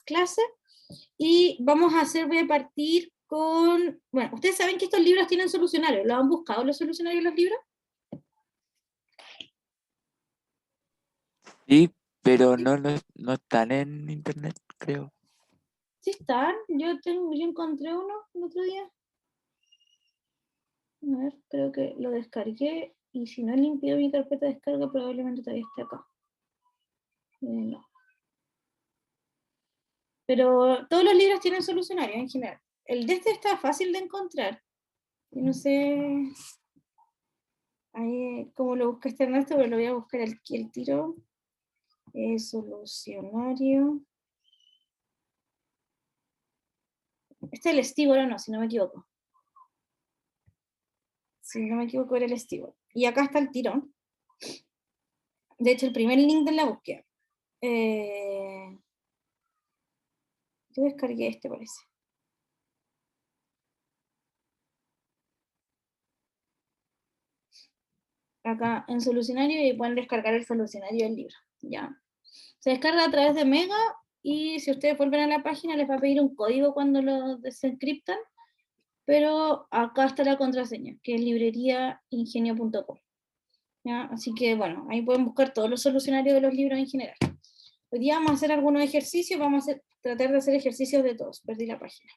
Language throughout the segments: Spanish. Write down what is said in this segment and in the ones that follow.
clase, y voy a partir con, bueno, ustedes saben que estos libros tienen solucionarios, ¿lo han buscado los solucionarios de los libros? Sí, pero no están en internet, creo. Sí están, yo encontré uno el otro día. A ver, creo que lo descargué, y si no he limpiado mi carpeta de descarga, probablemente todavía esté acá. No. Pero todos los libros tienen solucionarios en general. El de este está fácil de encontrar. Y no sé ahí, cómo lo buscaste Ernesto, pero lo voy a buscar aquí el tiro. Solucionario. Este es el Estíbalo, no, si no me equivoco. Si no me equivoco era el Estíbalo. Y acá está el tirón. De hecho, el primer link de la búsqueda. Yo descargué este, parece. Acá en solucionario, y pueden descargar el solucionario del libro. ¿Ya? Se descarga a través de Mega, y si ustedes vuelven a la página les va a pedir un código cuando lo desencriptan, pero acá está la contraseña, que es libreriaingenio.com. Así que bueno, ahí pueden buscar todos los solucionarios de los libros en general. Hoy día vamos a hacer algunos ejercicios, tratar de hacer ejercicios de todos. Perdí la página.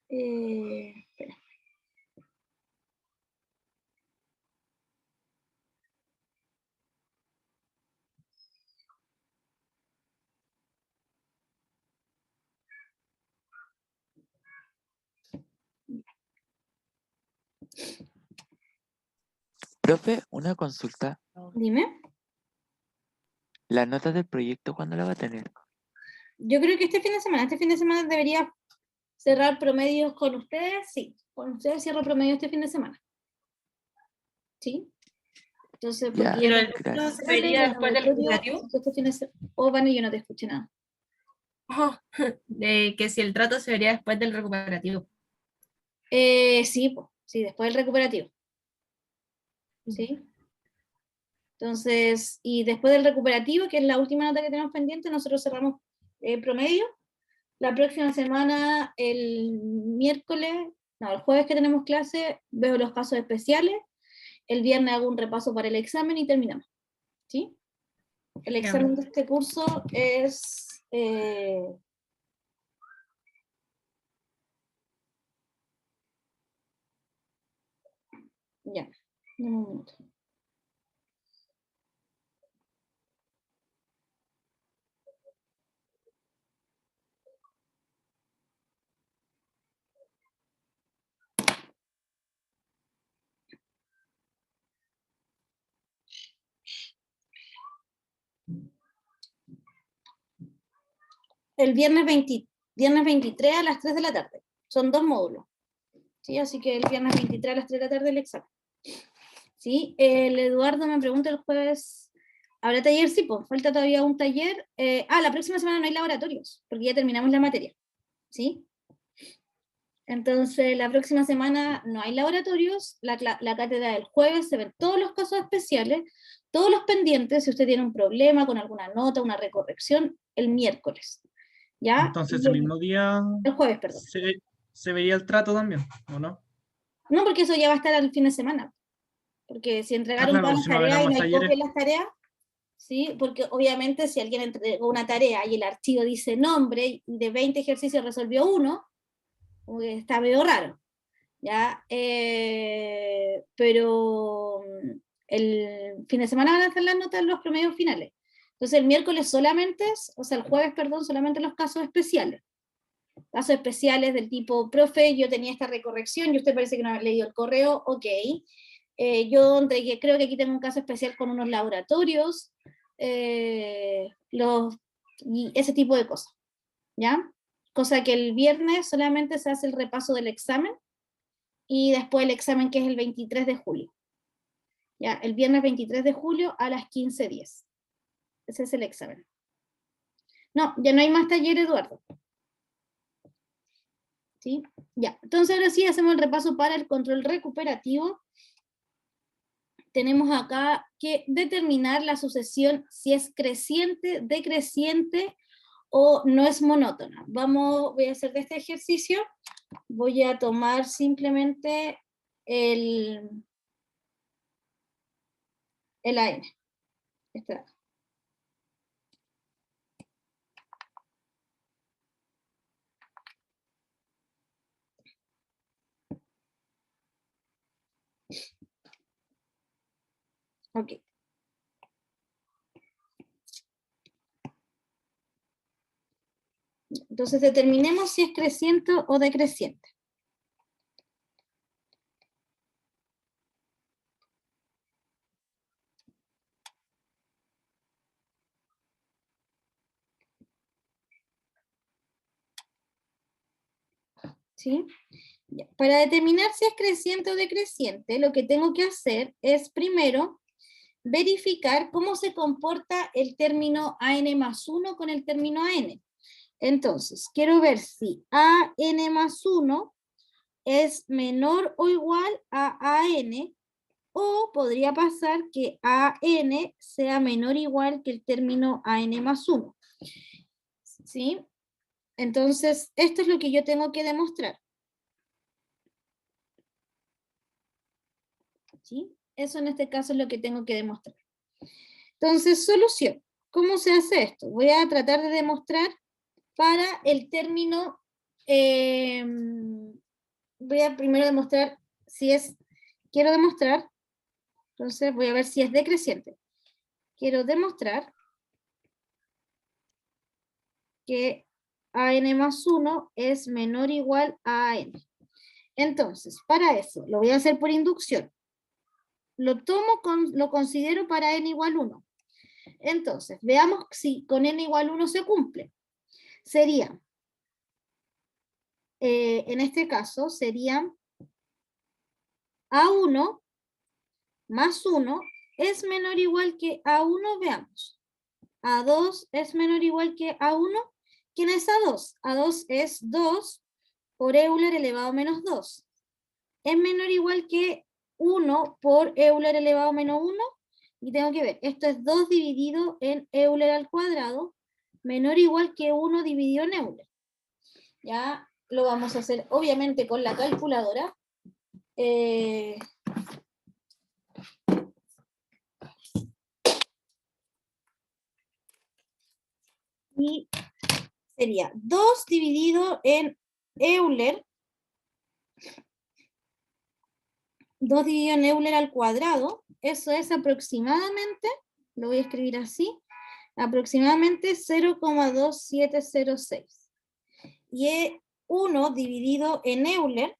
Espera. Profe, una consulta. Dime. ¿La nota del proyecto cuándo la va a tener? Yo creo que este fin de semana debería cerrar promedios con ustedes. Sí, con ustedes cierro promedio este fin de semana. ¿Sí? Entonces, porque Ya, ya Pero el tengo título se vería después del recuperativo. Oh, Vane, yo no te escuché nada. De que si el trato se vería después del recuperativo. Sí, sí, después del recuperativo. ¿Sí? Entonces, y después del recuperativo, que es la última nota que tenemos pendiente, nosotros cerramos promedio. La próxima semana, el jueves que tenemos clase, veo los casos especiales. El viernes hago un repaso para el examen y terminamos. ¿Sí? El examen de este curso es... ya, un minuto. El viernes 23 a las 3 de la tarde. Son 2 módulos. ¿Sí? Así que el viernes 23 a las 3 de la tarde el examen. ¿Sí? El Eduardo me pregunta el jueves, ¿habrá taller? Sí, pues falta todavía un taller. La próxima semana no hay laboratorios, porque ya terminamos la materia. ¿Sí? Entonces, la próxima semana no hay laboratorios, la cátedra del jueves se ven todos los casos especiales, todos los pendientes, si usted tiene un problema con alguna nota, una recorrección, el miércoles. ¿Ya? Entonces, ese mismo día el jueves, perdón. se vería el trato también, ¿o no? No, porque eso ya va a estar al fin de semana. Porque si entregaron Claro, todas las si no va a haber tareas y no más hay copia talleres. de las tareas, ¿sí? Porque obviamente si alguien entregó una tarea y el archivo dice nombre y de 20 ejercicios resolvió uno, como que está medio raro. ¿Ya? Pero el fin de semana van a hacer las notas en los promedios finales. Entonces el miércoles solamente, el jueves, perdón, solamente los casos especiales. Casos especiales del tipo, profe, yo tenía esta recorrección y usted parece que no ha leído el correo, ok. Yo entregué, creo que aquí tengo un caso especial con unos laboratorios, y ese tipo de cosas, ¿ya? Cosa que el viernes solamente se hace el repaso del examen, y después el examen que es el 23 de julio. ¿Ya? El viernes 23 de julio a las 15:10. Ese es el examen. No, ya no hay más taller, Eduardo. ¿Sí? Ya, entonces ahora sí hacemos el repaso para el control recuperativo. Tenemos acá que determinar la sucesión si es creciente, decreciente o no es monótona. Voy a hacer de este ejercicio, voy a tomar simplemente el AN. Este de acá. Ok. Entonces determinemos si es creciente o decreciente. ¿Sí? Ya. Para determinar si es creciente o decreciente, lo que tengo que hacer es primero verificar cómo se comporta el término AN más 1 con el término AN. Entonces, quiero ver si AN más 1 es menor o igual a AN, o podría pasar que AN sea menor o igual que el término AN más 1. ¿Sí? Entonces, esto es lo que yo tengo que demostrar. ¿Sí? Eso en este caso es lo que tengo que demostrar. Entonces, solución. ¿Cómo se hace esto? Voy a tratar de demostrar para el término, voy a primero demostrar si es, quiero demostrar, entonces voy a ver si es decreciente. Quiero demostrar que AN más 1 es menor o igual a AN. Entonces, para eso, lo voy a hacer por inducción. Lo considero para n igual 1. Entonces, veamos si con n igual 1 se cumple. Sería, en este caso, sería A1 más 1 es menor o igual que A1, veamos. A2 es menor o igual que A1. ¿Quién es A2? A2 es 2 por Euler elevado a menos 2. Es menor o igual que 1 por Euler elevado a menos 1. Y tengo que ver, esto es 2 dividido en Euler al cuadrado, menor o igual que 1 dividido en Euler. Ya lo vamos a hacer obviamente con la calculadora. Y sería 2 dividido en Euler, 2 dividido en Euler al cuadrado, eso es aproximadamente, lo voy a escribir así, aproximadamente 0,2706. Y 1 dividido en Euler,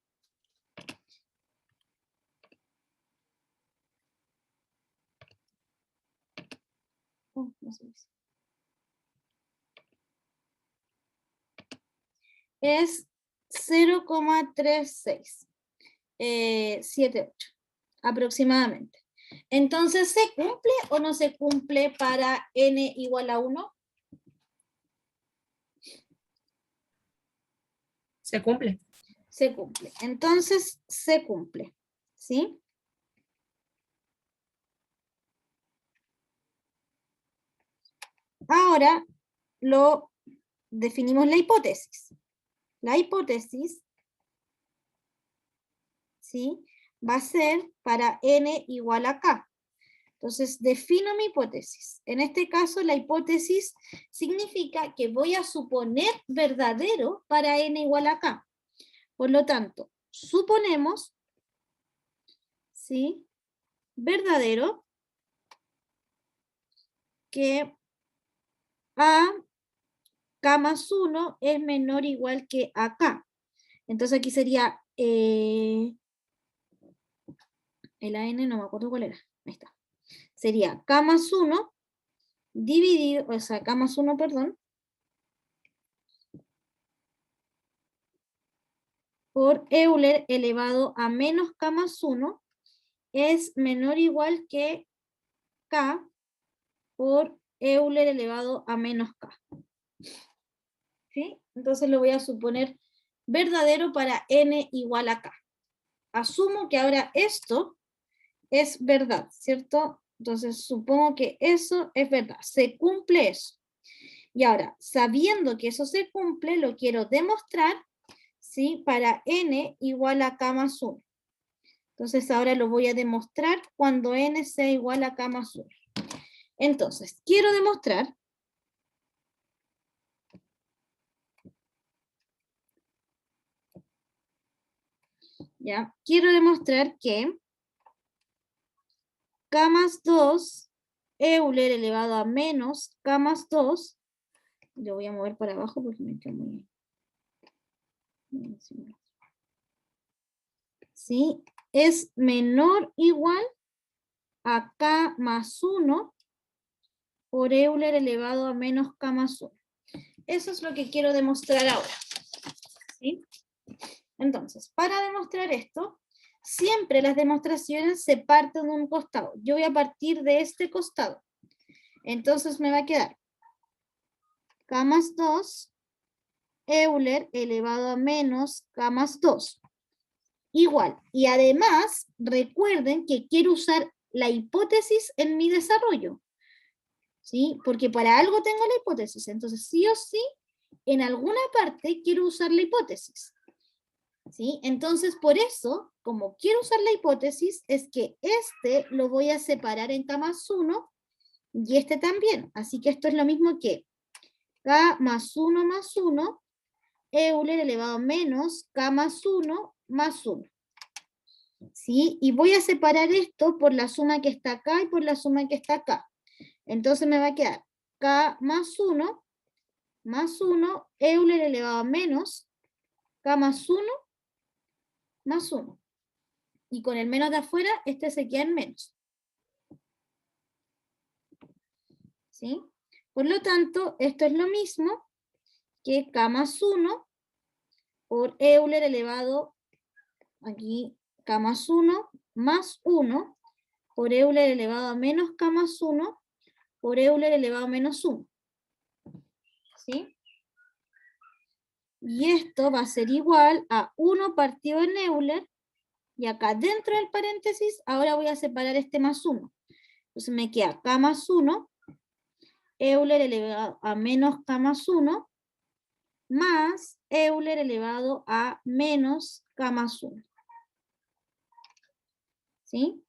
es 0,3678 aproximadamente. Entonces, ¿se cumple o no se cumple para n igual a 1? Se cumple. Se cumple. Entonces, se cumple. ¿Sí? Ahora lo definimos la hipótesis. La hipótesis, ¿sí?, va a ser para n igual a k. Entonces, defino mi hipótesis. En este caso, la hipótesis significa que voy a suponer verdadero para n igual a k. Por lo tanto, suponemos, ¿sí?, verdadero que a k más 1 es menor o igual que a k. Entonces aquí sería el AN, no me acuerdo cuál era. Ahí está. Sería k más 1 dividido, o sea, k más 1, perdón, por Euler elevado a menos k más 1 es menor o igual que k por Euler elevado a menos k. ¿Sí? Entonces lo voy a suponer verdadero para n igual a k. Asumo que ahora esto es verdad, ¿cierto? Entonces supongo que eso es verdad, se cumple eso. Y ahora, sabiendo que eso se cumple, lo quiero demostrar, ¿sí? Para n igual a k más 1. Entonces ahora lo voy a demostrar cuando n sea igual a k más 1. Entonces, quiero demostrar ¿ya? Quiero demostrar que k más 2 Euler elevado a menos k más 2, lo voy a mover para abajo porque me queda muy encima. ¿Sí? Es menor o igual a k más 1 por Euler elevado a menos k más 1. Eso es lo que quiero demostrar ahora. ¿Sí? Entonces, para demostrar esto, siempre las demostraciones se parten de un costado. Yo voy a partir de este costado. Entonces me va a quedar k más 2 Euler elevado a menos k más 2. Igual. Y además, recuerden que quiero usar la hipótesis en mi desarrollo. ¿Sí? Porque para algo tengo la hipótesis. Entonces, sí o sí, en alguna parte quiero usar la hipótesis. ¿Sí? Entonces, por eso, como quiero usar la hipótesis, es que este lo voy a separar en k más 1 y este también. Así que esto es lo mismo que k más 1 Euler elevado a menos k más 1 más 1. ¿Sí? Y voy a separar esto por la suma que está acá y por la suma que está acá. Entonces me va a quedar k más 1 Euler elevado a menos k más 1 más 1. Y con el menos de afuera, este se queda en menos. ¿Sí? Por lo tanto, esto es lo mismo que k más 1 por Euler elevado, aquí k más 1 por Euler elevado a menos k más 1 por Euler elevado a menos 1. ¿Sí? Y esto va a ser igual a 1 partido en Euler, y acá dentro del paréntesis, ahora voy a separar este más 1. Entonces me queda k más 1, Euler elevado a menos k más 1, más Euler elevado a menos k más 1. ¿Sí?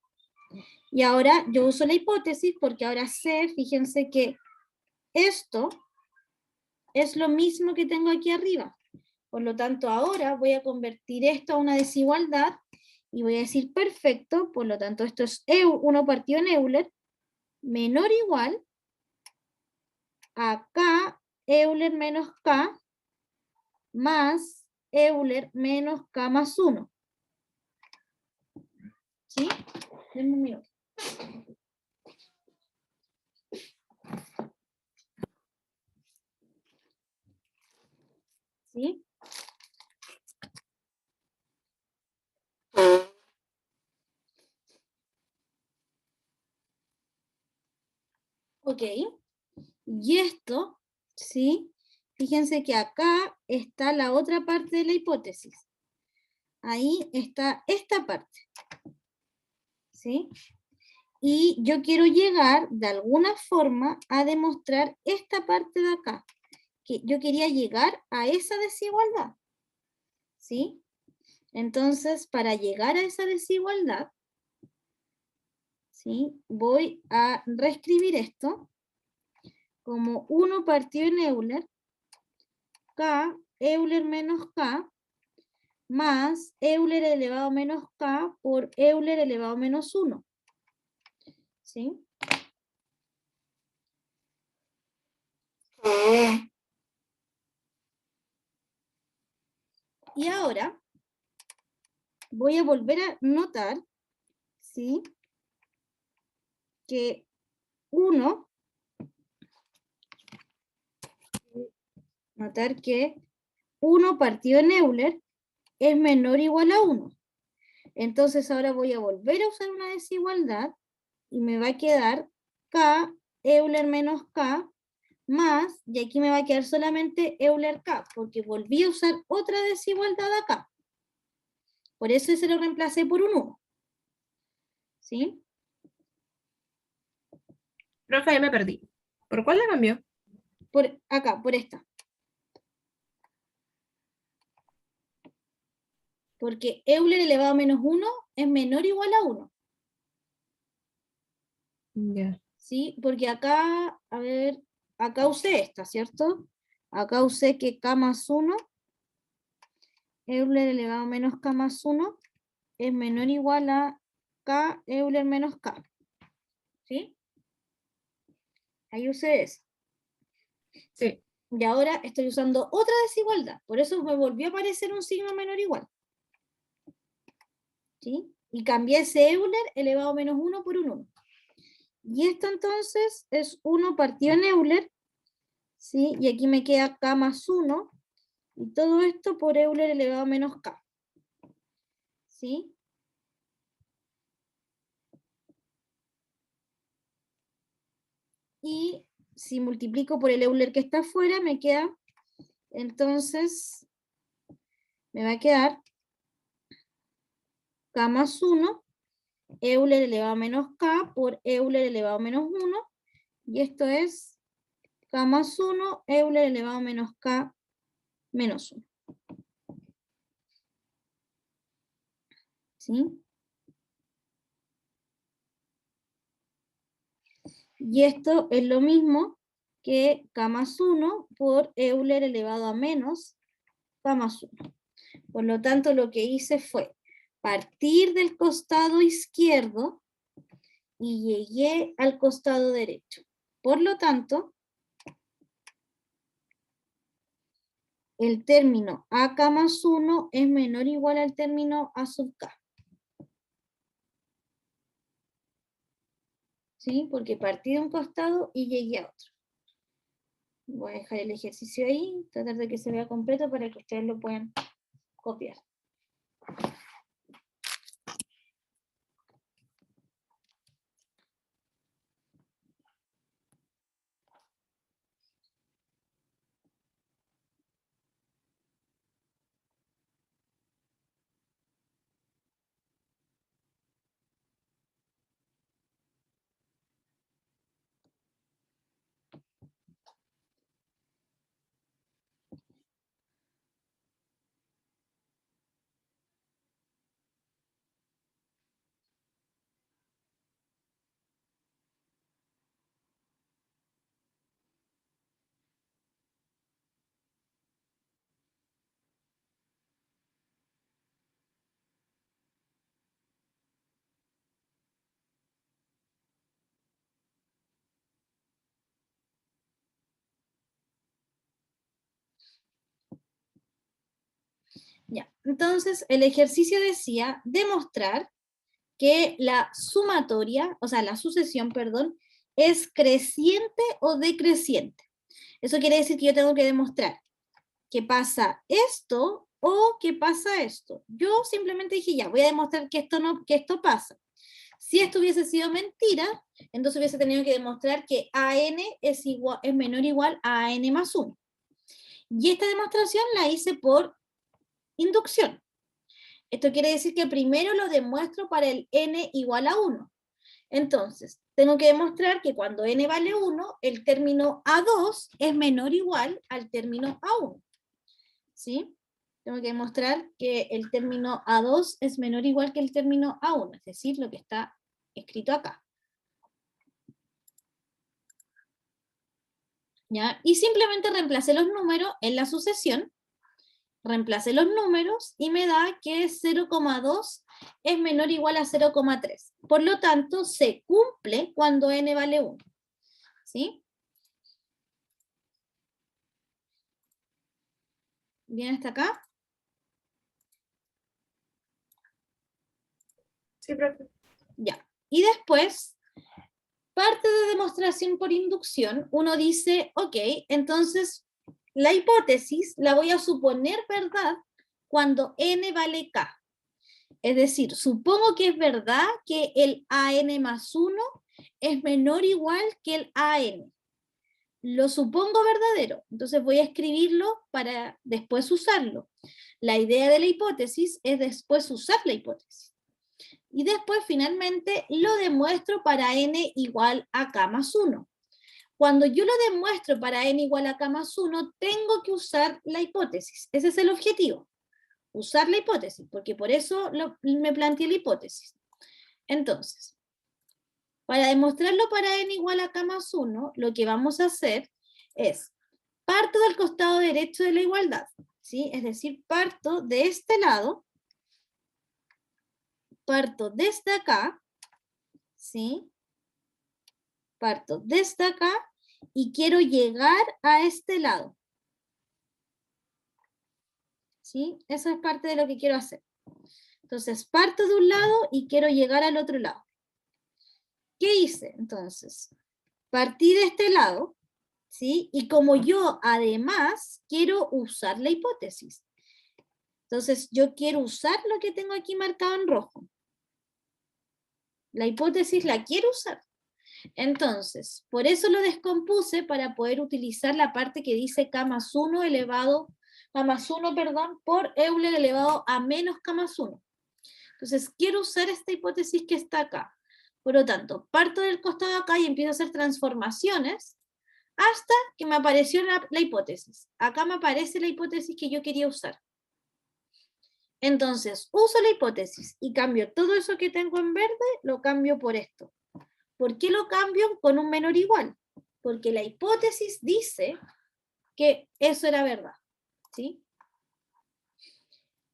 Y ahora yo uso la hipótesis porque ahora sé, fíjense que esto es lo mismo que tengo aquí arriba. Por lo tanto, ahora voy a convertir esto a una desigualdad y voy a decir perfecto, por lo tanto, esto es 1 partido en Euler menor o igual a k Euler menos k más Euler menos k más 1. ¿Sí? Denme un minuto. ¿Sí? Ok. Y esto, ¿sí? Fíjense que acá está la otra parte de la hipótesis. Ahí está esta parte. ¿Sí? Y yo quiero llegar de alguna forma a demostrar esta parte de acá. Que yo quería llegar a esa desigualdad. ¿Sí? Entonces, para llegar a esa desigualdad, ¿sí? Voy a reescribir esto como 1 partido en Euler, k Euler menos k, más Euler elevado a menos k por Euler elevado a menos 1. ¿Sí? Y ahora voy a volver a notar, ¿sí? Que 1, notar que 1 partido en Euler es menor o igual a 1. Entonces ahora voy a volver a usar una desigualdad y me va a quedar k Euler menos k más, y aquí me va a quedar solamente Euler k, porque volví a usar otra desigualdad acá. Por eso se lo reemplacé por un 1. ¿Sí? Profe, ahí me perdí. ¿Por cuál la cambió? por acá, por esta. Porque Euler elevado a menos 1 es menor o igual a 1. Ya. ¿Sí? Porque acá, a ver, acá usé esta, ¿cierto? Acá usé que K más 1, Euler elevado a menos K más 1, es menor o igual a K Euler menos K. ¿Sí? Ahí usé eso. Sí. Y ahora estoy usando otra desigualdad. Por eso me volvió a aparecer un signo menor o igual. ¿Sí? Y cambié ese Euler elevado a menos 1 por un 1. Y esto entonces es 1 partido en Euler, ¿sí? Y aquí me queda K más 1, y todo esto por Euler elevado a menos K. ¿Sí? Y si multiplico por el Euler que está afuera, me queda, entonces, me va a quedar K más 1, Euler elevado a menos K por Euler elevado a menos 1, y esto es K más 1, Euler elevado a menos K menos 1. ¿Sí? Y esto es lo mismo que K más 1 por Euler elevado a menos K más 1. Por lo tanto, lo que hice fue partir del costado izquierdo y llegué al costado derecho. Por lo tanto, el término AK más 1 es menor o igual al término A sub K. ¿Sí? Porque partí de un costado y llegué a otro. Voy a dejar el ejercicio ahí, tratar de que se vea completo para que ustedes lo puedan copiar. Ya, entonces el ejercicio decía demostrar que la sumatoria, o sea, la sucesión, perdón, es creciente o decreciente. Eso quiere decir que yo tengo que demostrar que pasa esto o que pasa esto. Yo simplemente dije, ya, voy a demostrar que esto, no, que esto pasa. Si esto hubiese sido mentira, entonces hubiese tenido que demostrar que AN es menor o igual a AN más 1. Y esta demostración la hice por inducción. Esto quiere decir que primero lo demuestro para el n igual a 1. Entonces, tengo que demostrar que cuando n vale 1, el término A2 es menor o igual al término A1. ¿Sí? Tengo que demostrar que el término A2 es menor o igual que el término A1, es decir, lo que está escrito acá. ¿Ya? Y simplemente reemplacé los números en la sucesión, reemplacé los números y me da que 0,2 es menor o igual a 0,3. Por lo tanto, se cumple cuando n vale 1. ¿Sí? ¿Bien hasta acá? Sí, profe. Ya. Y después, parte de demostración por inducción, uno dice, ok, entonces la hipótesis la voy a suponer verdad cuando n vale k. Es decir, supongo que es verdad que el AN más 1 es menor o igual que el AN. Lo supongo verdadero, entonces voy a escribirlo para después usarlo. La idea de la hipótesis es después usar la hipótesis. Y después finalmente lo demuestro para n igual a k más 1. Cuando yo lo demuestro para n igual a k más 1, tengo que usar la hipótesis. Ese es el objetivo. Usar la hipótesis, porque por eso me planteé la hipótesis. Entonces, para demostrarlo para n igual a k más 1, lo que vamos a hacer es, parto del costado derecho de la igualdad, ¿sí? Es decir, parto de este lado, parto desde acá, ¿sí? Parto desde acá y quiero llegar a este lado. ¿Sí? Eso es parte de lo que quiero hacer. Entonces, parto de un lado y quiero llegar al otro lado. ¿Qué hice? Entonces, partí de este lado, ¿sí? Y como yo además quiero usar la hipótesis. Entonces, yo quiero usar lo que tengo aquí marcado en rojo. La hipótesis la quiero usar. Entonces, por eso lo descompuse para poder utilizar la parte que dice k más 1 elevado, k más 1, perdón, por Euler elevado a menos k más 1. Entonces, quiero usar esta hipótesis que está acá. Por lo tanto, parto del costado de acá y empiezo a hacer transformaciones hasta que me apareció la hipótesis. Acá me aparece la hipótesis que yo quería usar. Entonces, uso la hipótesis y cambio todo eso que tengo en verde, lo cambio por esto. ¿Por qué lo cambio con un menor igual? Porque la hipótesis dice que eso era verdad, ¿sí?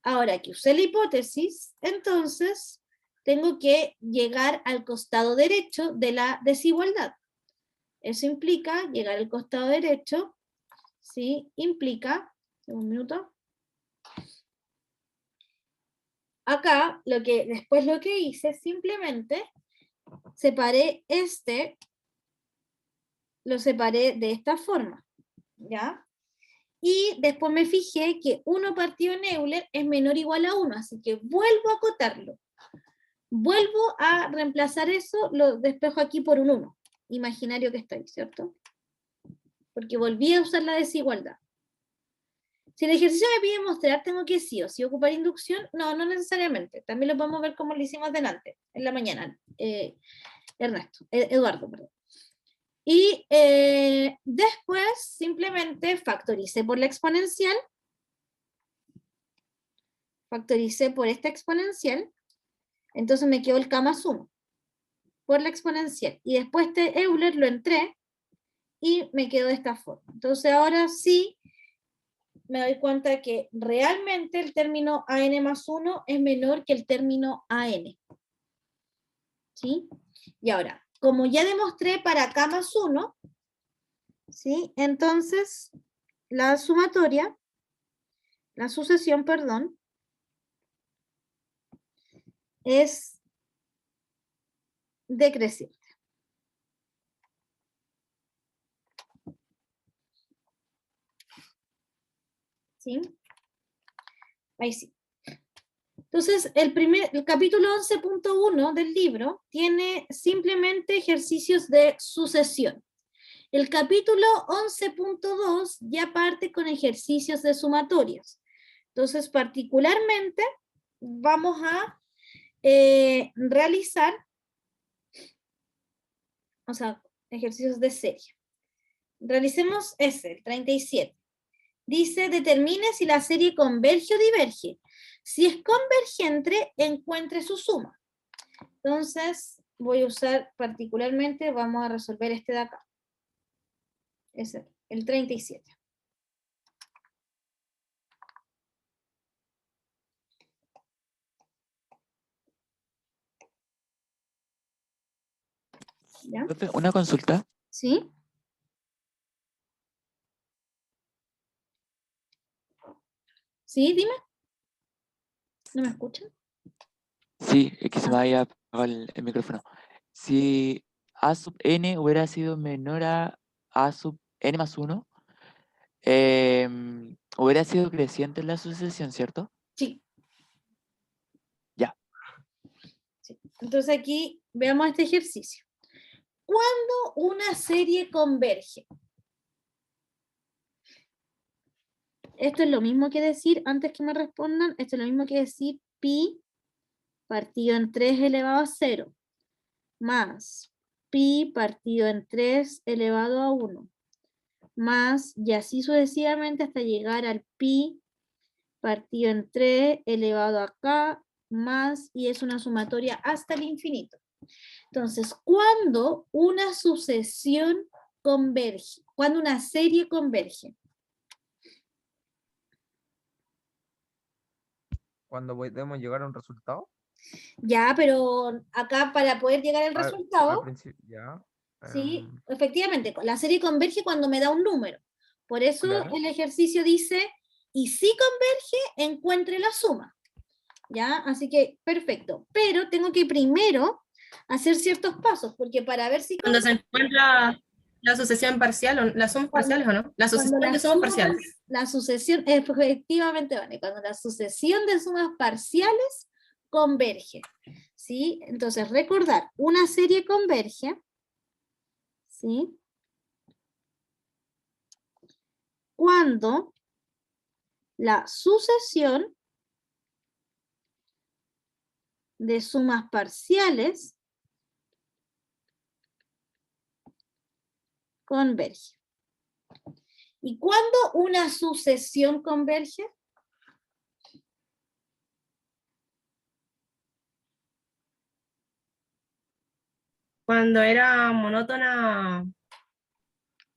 Ahora que usé la hipótesis, entonces tengo que llegar al costado derecho de la desigualdad. Eso implica llegar al costado derecho, ¿sí? Implica, un minuto. Acá, después lo que hice, simplemente separé lo separé de esta forma, ¿ya? Y después me fijé que 1 partido en Euler es menor o igual a 1, así que vuelvo a acotarlo. Vuelvo a reemplazar eso, lo despejo aquí por un 1, imaginario que está ahí, ¿cierto? Porque volví a usar la desigualdad. Si el ejercicio me pide mostrar, tengo que sí o sí ocupar inducción. No, no necesariamente. También lo podemos ver como lo hicimos delante, en la mañana. Eduardo, perdón. Y después simplemente factoricé por la exponencial. Factoricé por esta exponencial. Entonces me quedó el k más 1 por la exponencial. Y después este Euler lo entré y me quedó de esta forma. Entonces ahora sí me doy cuenta que realmente el término an más 1 es menor que el término an. ¿Sí? Y ahora, como ya demostré para k más 1, ¿sí? Entonces la sumatoria, la sucesión, perdón, es decreciente. ¿Sí? Ahí sí. Entonces, el capítulo 11.1 del libro tiene simplemente ejercicios de sucesión. El capítulo 11.2 ya parte con ejercicios de sumatorias. Entonces, particularmente, vamos a realizar, ejercicios de serie. Realicemos ese, el 37. Dice, determine si la serie converge o diverge. Si es convergente, encuentre su suma. Entonces, voy a usar particularmente, vamos a resolver este de acá. Ese, el 37. ¿Ya? Profe, una consulta. ¿Sí? ¿Sí? Dime. ¿No me escuchan? Sí, es que se me había apagado el micrófono. Si a sub n hubiera sido menor a sub n más 1, hubiera sido creciente la sucesión, ¿cierto? Sí. Ya. Sí. Entonces aquí veamos este ejercicio. ¿Cuándo una serie converge? Esto es lo mismo que decir, antes que me respondan, esto es lo mismo que decir pi partido en 3 elevado a 0 más pi partido en 3 elevado a 1, más, y así sucesivamente hasta llegar al pi partido en 3 elevado a k, más, y es una sumatoria hasta el infinito. Entonces, cuando una sucesión converge, cuando una serie converge, Cuando podemos llegar a un resultado. ya, pero acá para poder llegar al Al resultado, principio, ya. sí, efectivamente, la serie converge cuando me da un número. Por eso Claro. el ejercicio dice, y si converge, encuentre la suma. ¿Ya? Así que, perfecto. Pero tengo que primero hacer ciertos pasos, porque para ver si Cuando se encuentra la sucesión parcial, o las sumas parciales, ¿o no? La cuando sucesión de las sumas sumas, parciales. la sucesión, efectivamente, vale, cuando la sucesión de sumas parciales converge. ¿Sí? Entonces, recordar, una serie converge, ¿sí? Cuando la sucesión de sumas parciales converge. ¿Y cuándo una sucesión converge? Cuando era monótona.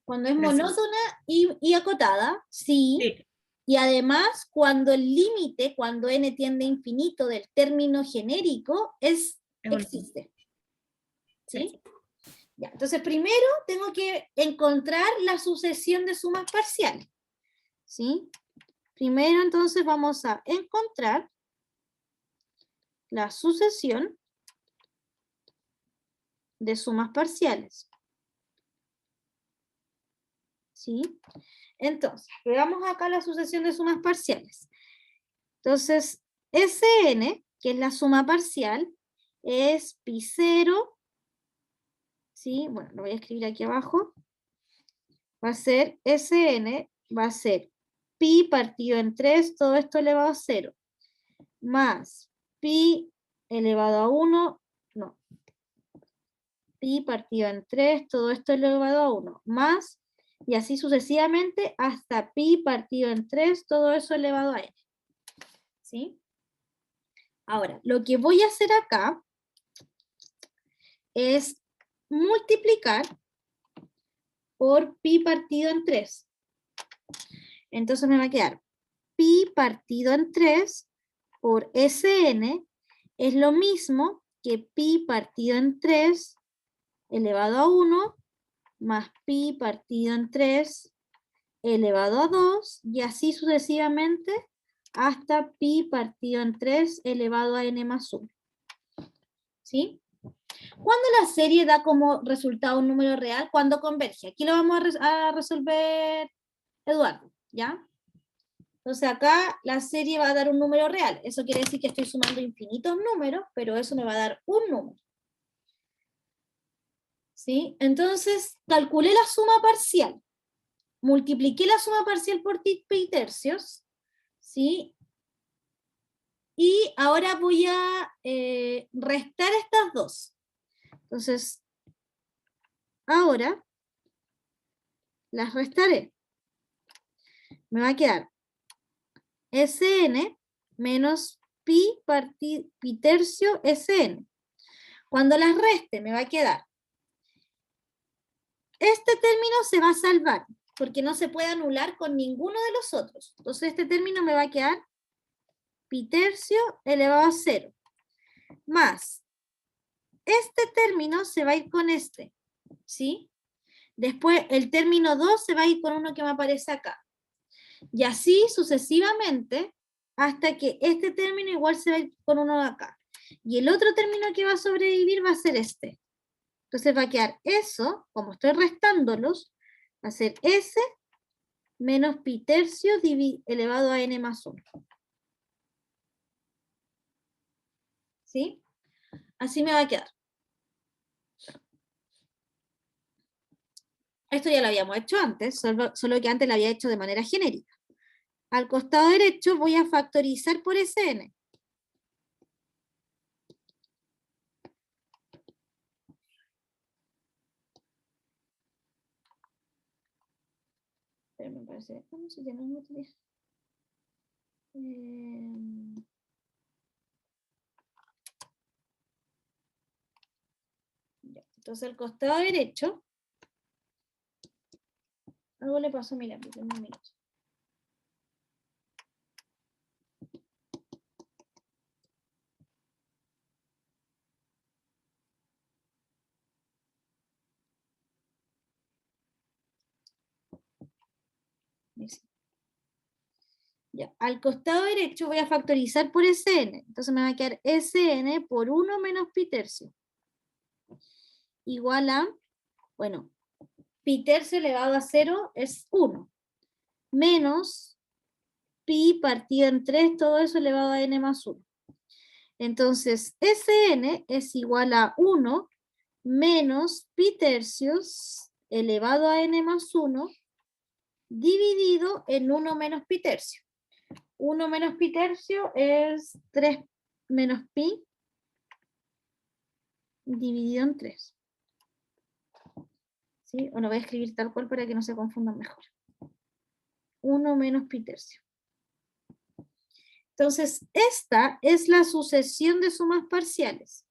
Cuando es Gracias. monótona y acotada, sí. Sí, Y además, cuando el límite, cuando n tiende a infinito del término genérico, es un- existe. ¿Sí? Ya, entonces, primero tengo que encontrar la sucesión de sumas parciales. ¿Sí? Primero, entonces, vamos a encontrar la sucesión de sumas parciales. ¿Sí? Entonces, veamos acá la sucesión de sumas parciales. Entonces, Sn, que es la suma parcial, es pi0, ¿sí? Bueno, lo voy a escribir aquí abajo. Va a ser Sn, va a ser pi partido en 3, todo esto elevado a 0, más pi elevado a 1, no, pi partido en 3, todo esto elevado a 1, más, y así sucesivamente hasta pi partido en 3, todo eso elevado a n. ¿Sí? Ahora, lo que voy a hacer acá es multiplicar por pi partido en 3. Entonces me va a quedar pi partido en 3 por Sn es lo mismo que pi partido en 3 elevado a 1 más pi partido en 3 elevado a 2 y así sucesivamente hasta pi partido en 3 elevado a n más 1. ¿Sí? Cuando la serie da como resultado un número real, cuando converge. Aquí lo vamos a resolver, Eduardo, ¿ya? Entonces acá la serie va a dar un número real. Eso quiere decir que estoy sumando infinitos números, pero eso me va a dar un número. ¿Sí? Entonces calculé la suma parcial. Multipliqué la suma parcial por pi tercios. ¿Sí? Y ahora voy a restar estas dos. Entonces, ahora las restaré. Me va a quedar Sn menos pi tercio Sn. Cuando las reste me va a quedar. Este término se va a salvar, porque no se puede anular con ninguno de los otros. Entonces este término me va a quedar pi tercio elevado a 0. Más, este término se va a ir con este, ¿sí? Después el término 2 se va a ir con uno que me aparece acá. Y así sucesivamente hasta que este término igual se va a ir con uno de acá. Y el otro término que va a sobrevivir va a ser este. Entonces va a quedar eso, como estoy restándolos, va a ser S menos pi tercio elevado a n más 1. ¿Sí? Así me va a quedar. Esto ya lo habíamos hecho antes, solo que antes lo había hecho de manera genérica. Al costado derecho voy a factorizar por Sn. parece. No sé, ya no me tenía. Ya, entonces al costado derecho, algo le pasó a mi lápiz, en un minuto. Ya, al costado derecho voy a factorizar por Sn. Entonces me va a quedar Sn por 1 menos pi tercio. Igual a, bueno, pi tercio elevado a 0 es 1. Menos pi partido en 3, todo eso elevado a n más 1. Entonces, Sn es igual a 1 menos pi tercios elevado a n más 1 dividido en 1 menos pi tercio. 1 menos pi tercio es 3 menos pi dividido en 3. ¿Sí? O lo voy a escribir tal cual para que no se confundan mejor. 1 menos pi tercio. Entonces, esta es la sucesión de sumas parciales.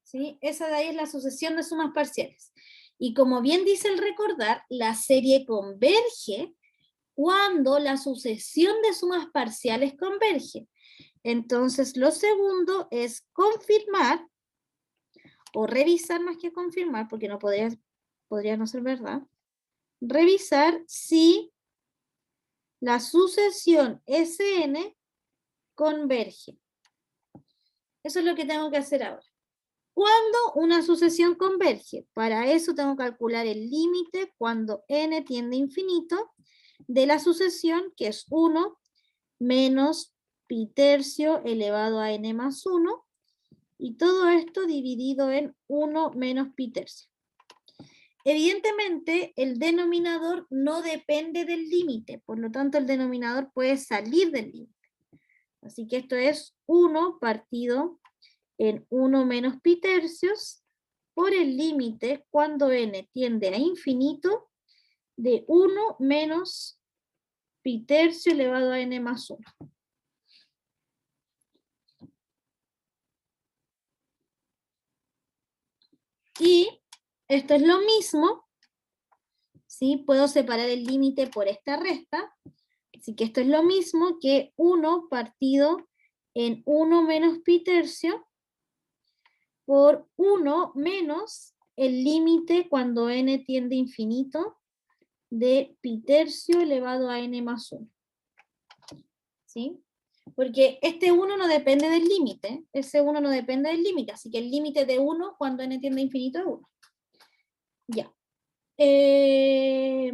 ¿Sí? Esa de ahí es la sucesión de sumas parciales. Y como bien dice el recordar, la serie converge cuando la sucesión de sumas parciales converge. Entonces, lo segundo es confirmar, o revisar más que confirmar, porque no podría no ser verdad, revisar si la sucesión Sn converge. Eso es lo que tengo que hacer ahora. ¿Cuándo una sucesión converge? Para eso tengo que calcular el límite cuando n tiende a infinito de la sucesión, que es 1 menos pi tercio elevado a n más 1, y todo esto dividido en 1 menos pi tercio. Evidentemente, el denominador no depende del límite, por lo tanto el denominador puede salir del límite. Así que esto es 1 partido en 1 menos pi tercios por el límite cuando n tiende a infinito de 1 menos pi tercio elevado a n más 1. Y esto es lo mismo, ¿sí? Puedo separar el límite por esta resta, así que esto es lo mismo que 1 partido en 1 menos pi tercio por 1 menos el límite cuando n tiende a infinito de pi tercio elevado a n más 1. ¿Sí? Porque este 1 no depende del límite, ese 1 no depende del límite, así que el límite de 1 cuando n tiende a infinito es 1. Ya. ¿Y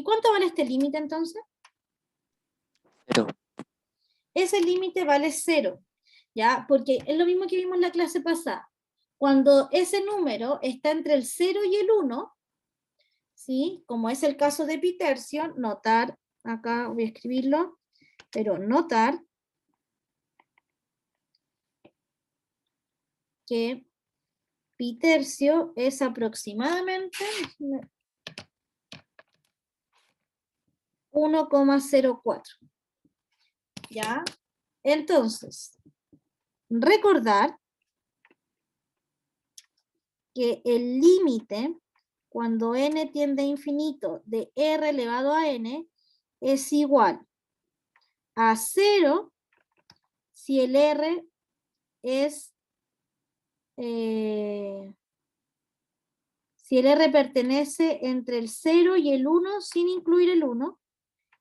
cuánto vale este límite entonces? 0. Ese límite vale 0, ¿ya? Porque es lo mismo que vimos en la clase pasada. Cuando ese número está entre el 0 y el 1, ¿sí? Como es el caso de pi tercio, notar, acá voy a escribirlo, pero notar que pi tercio es aproximadamente 1,04. ¿Ya? Entonces, recordar que el límite cuando n tiende a infinito de r elevado a n es igual a 0 si el r es si el r pertenece entre el 0 y el 1 sin incluir el 1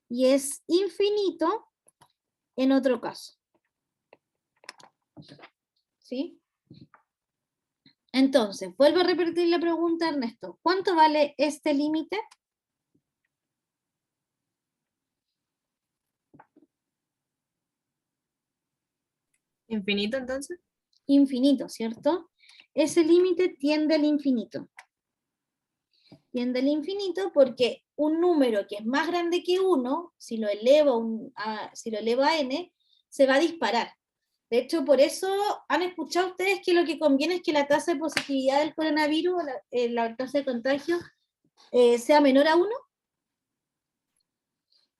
y es infinito en otro caso. ¿Sí? Entonces, vuelvo a repetir la pregunta, Ernesto. ¿Cuánto vale este límite? ¿Infinito entonces? Infinito, ¿cierto? Ese límite tiende al infinito. tiende al infinito porque un número que es más grande que 1, si lo elevo a n, se va a disparar. De hecho, por eso han escuchado ustedes que lo que conviene es que la tasa de positividad del coronavirus, la tasa de contagio, sea menor a 1.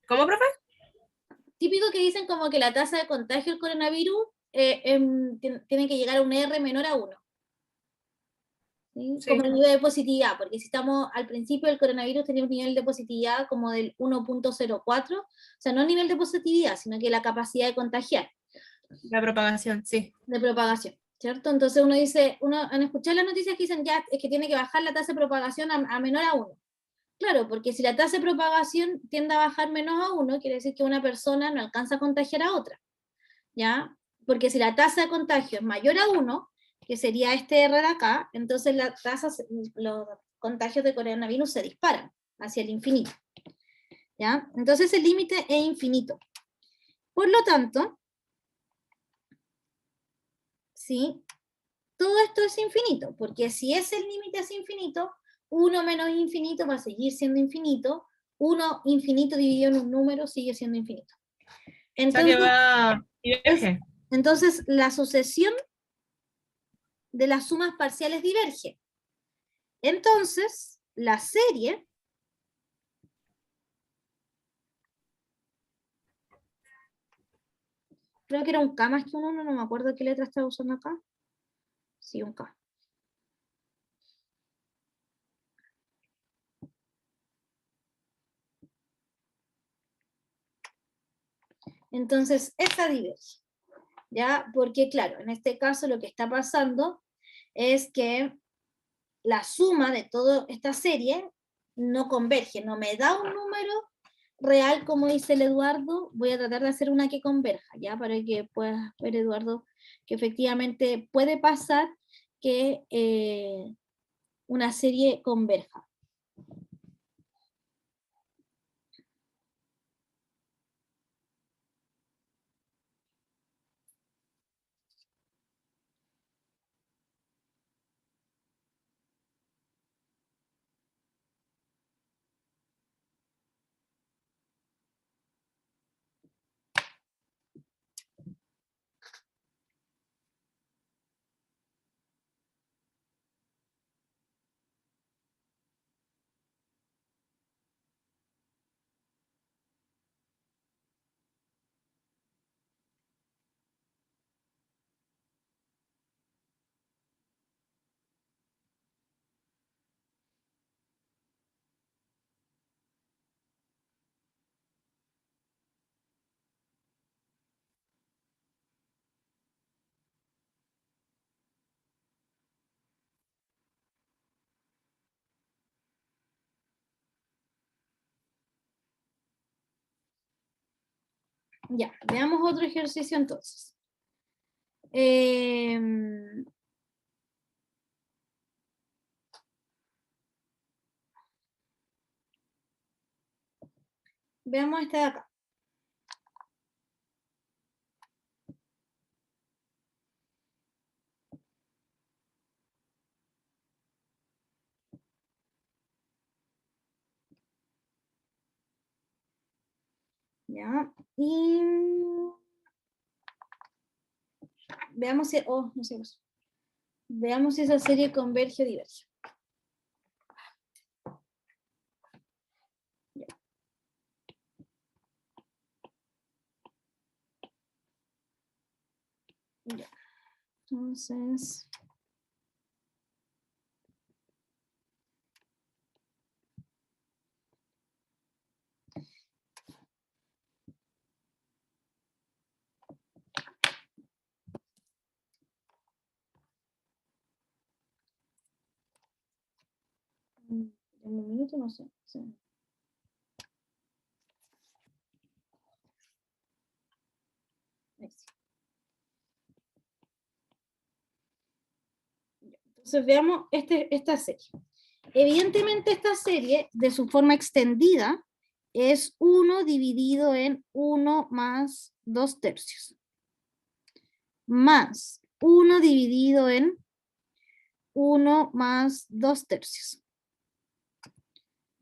¿Cómo, profe? Típico que dicen como que la tasa de contagio del coronavirus tiene que llegar a un R menor a 1. ¿Sí? Sí. Como el nivel de positividad, porque si estamos al principio del coronavirus tenía un nivel de positividad como del 1.04, o sea, no el nivel de positividad, sino que la capacidad de contagiar. La propagación, sí. De propagación, ¿cierto? Entonces uno dice, han escuchado las noticias que dicen ya es que tiene que bajar la tasa de propagación a menor a 1. Claro, porque si la tasa de propagación tiende a bajar menos a 1, quiere decir que una persona no alcanza a contagiar a otra, ¿ya? Porque si la tasa de contagio es mayor a 1, que sería este R de acá, entonces los contagios de coronavirus se disparan hacia el infinito, ¿ya? Entonces el límite es infinito. Por lo tanto, ¿sí? Todo esto es infinito, porque si ese límite es infinito, 1 menos infinito va a seguir siendo infinito, 1 infinito dividido en un número sigue siendo infinito. O sea que Entonces, va diverge. entonces la sucesión de las sumas parciales diverge. Entonces, la serie creo que era un K más que un 1, no me acuerdo qué letra estaba usando acá. Sí, un K. Entonces, esta diverge, ¿ya? Porque claro, en este caso lo que está pasando es que la suma de toda esta serie no converge, no me da un número real como dice el Eduardo. Voy a tratar de hacer una que converja, ¿ya? Para que puedas ver, Eduardo, que efectivamente puede pasar que una serie converja. Ya, veamos otro ejercicio entonces. Veamos este de acá. Ya, y veamos si, no sé, veamos si esa serie converge o diverge. Ya. Ya. Entonces, en un minuto no sé. Sí. Ahí sí. Entonces veamos esta serie. Evidentemente esta serie, de su forma extendida, es 1 dividido en 1 más 2 tercios. Más 1 dividido en 1 más 2 tercios.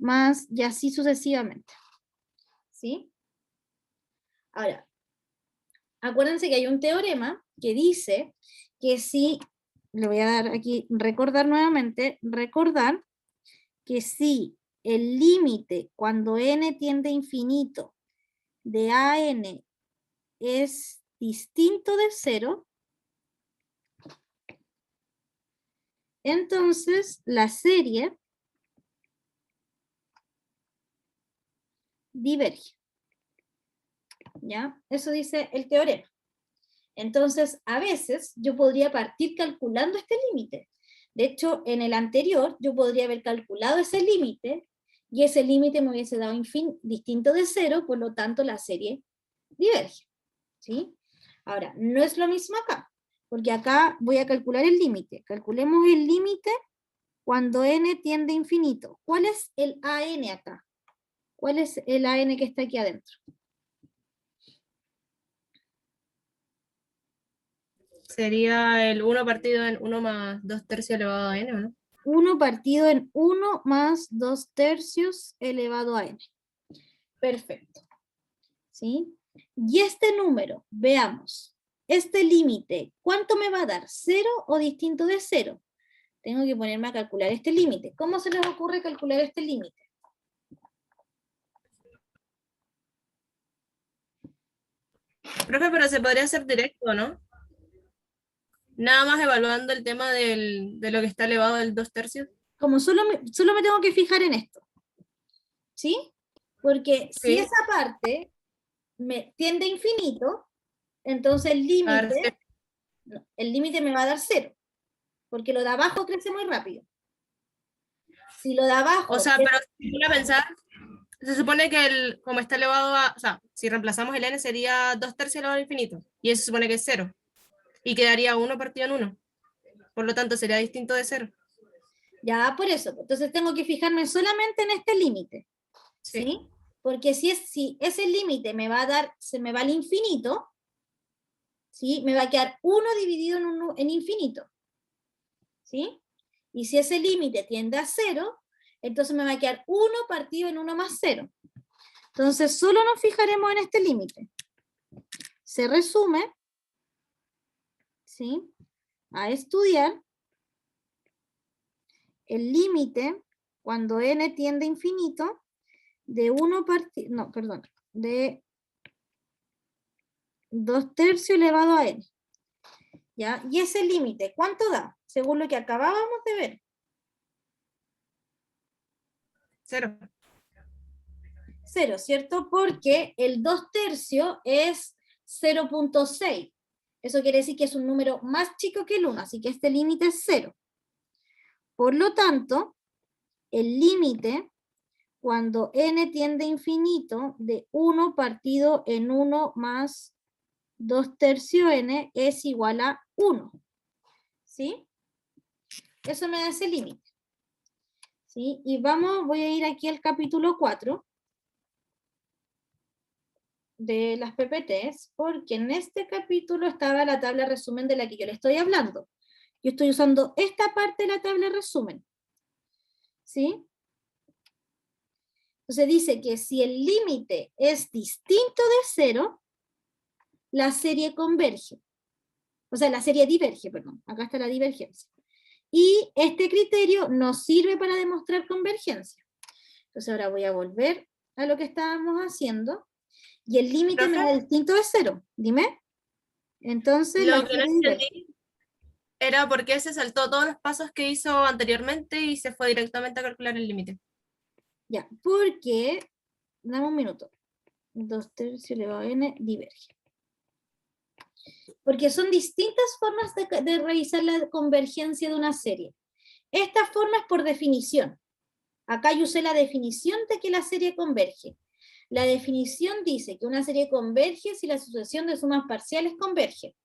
más y así sucesivamente. ¿Sí? Ahora, acuérdense que hay un teorema que dice que si, le voy a dar aquí, recordar nuevamente, recordar que si el límite cuando n tiende a infinito de AN es distinto de 0, entonces la serie diverge. ¿Ya? Eso dice el teorema. Entonces, a veces yo podría partir calculando este límite. De hecho, en el anterior yo podría haber calculado ese límite y ese límite me hubiese dado distinto de 0, por lo tanto la serie diverge. ¿Sí? Ahora, no es lo mismo acá, porque acá voy a calcular el límite. Calculemos el límite cuando n tiende a infinito. ¿Cuál es el AN acá? ¿Cuál es el AN que está aquí adentro? Sería el 1 partido en 1 más 2/3 elevado a n, ¿o no? 1 partido en 1 más 2/3 elevado a n. Perfecto. ¿Sí? Y este número, veamos, este límite, ¿cuánto me va a dar? ¿0 o distinto de 0? Tengo que ponerme a calcular este límite. ¿Cómo se les ocurre calcular este límite? Profe, pero se podría hacer directo, ¿no? Nada más evaluando el tema de lo que está elevado del 2/3. Como solo me tengo que fijar en esto. ¿Sí? Porque si Sí. esa parte me tiende a infinito, entonces el A ver, límite me va a dar 0. Porque lo de abajo crece muy rápido. Si lo de abajo... o sea, pero si voy a pensar, se supone que como está elevado a, o sea, si reemplazamos el n sería 2/3 elevado al infinito, y eso se supone que es 0, y quedaría 1 partido en 1, por lo tanto sería distinto de 0. Ya, por eso. Entonces tengo que fijarme solamente en este límite. ¿Sí? Sí. Porque si ese límite me va a dar, se me va al infinito, ¿sí? Me va a quedar 1 dividido en infinito. ¿Sí? Y si ese límite tiende a 0, entonces me va a quedar 1 partido en 1 más 0. Entonces solo nos fijaremos en este límite. Se resume, ¿sí?, a estudiar el límite cuando n tiende a infinito de 1 partido, no, perdón, de 2/3 elevado a n. ¿Ya? Y ese límite, ¿cuánto da? Según lo que acabábamos de ver. 0. 0, ¿cierto? Porque el 2/3 es 0.6. Eso quiere decir que es un número más chico que el 1, así que este límite es 0. Por lo tanto, el límite, cuando n tiende a infinito, de 1 partido en 1 más 2/3 n es igual a 1. ¿Sí? Eso me da ese límite. ¿Sí? Y voy a ir aquí al capítulo 4 de las PPTs, porque en este capítulo estaba la tabla resumen de la que yo le estoy hablando. Yo estoy usando esta parte de la tabla resumen. ¿Sí? Entonces dice que si el límite es distinto de 0, la serie converge. O sea, la serie diverge, perdón. Acá está la divergencia. Y este criterio nos sirve para demostrar convergencia. Entonces ahora voy a volver a lo que estábamos haciendo. Y el límite me da distinto de 0. Dime. Entonces, Lo que no entendí era por qué se saltó todos los pasos que hizo anteriormente y se fue directamente a calcular el límite. Ya, porque, dame un minuto. 2/3 elevado a n diverge. Porque son distintas formas de revisar la convergencia de una serie. Esta forma es por definición. Acá yo usé la definición de que la serie converge. La definición dice que una serie converge si la sucesión de sumas parciales converge.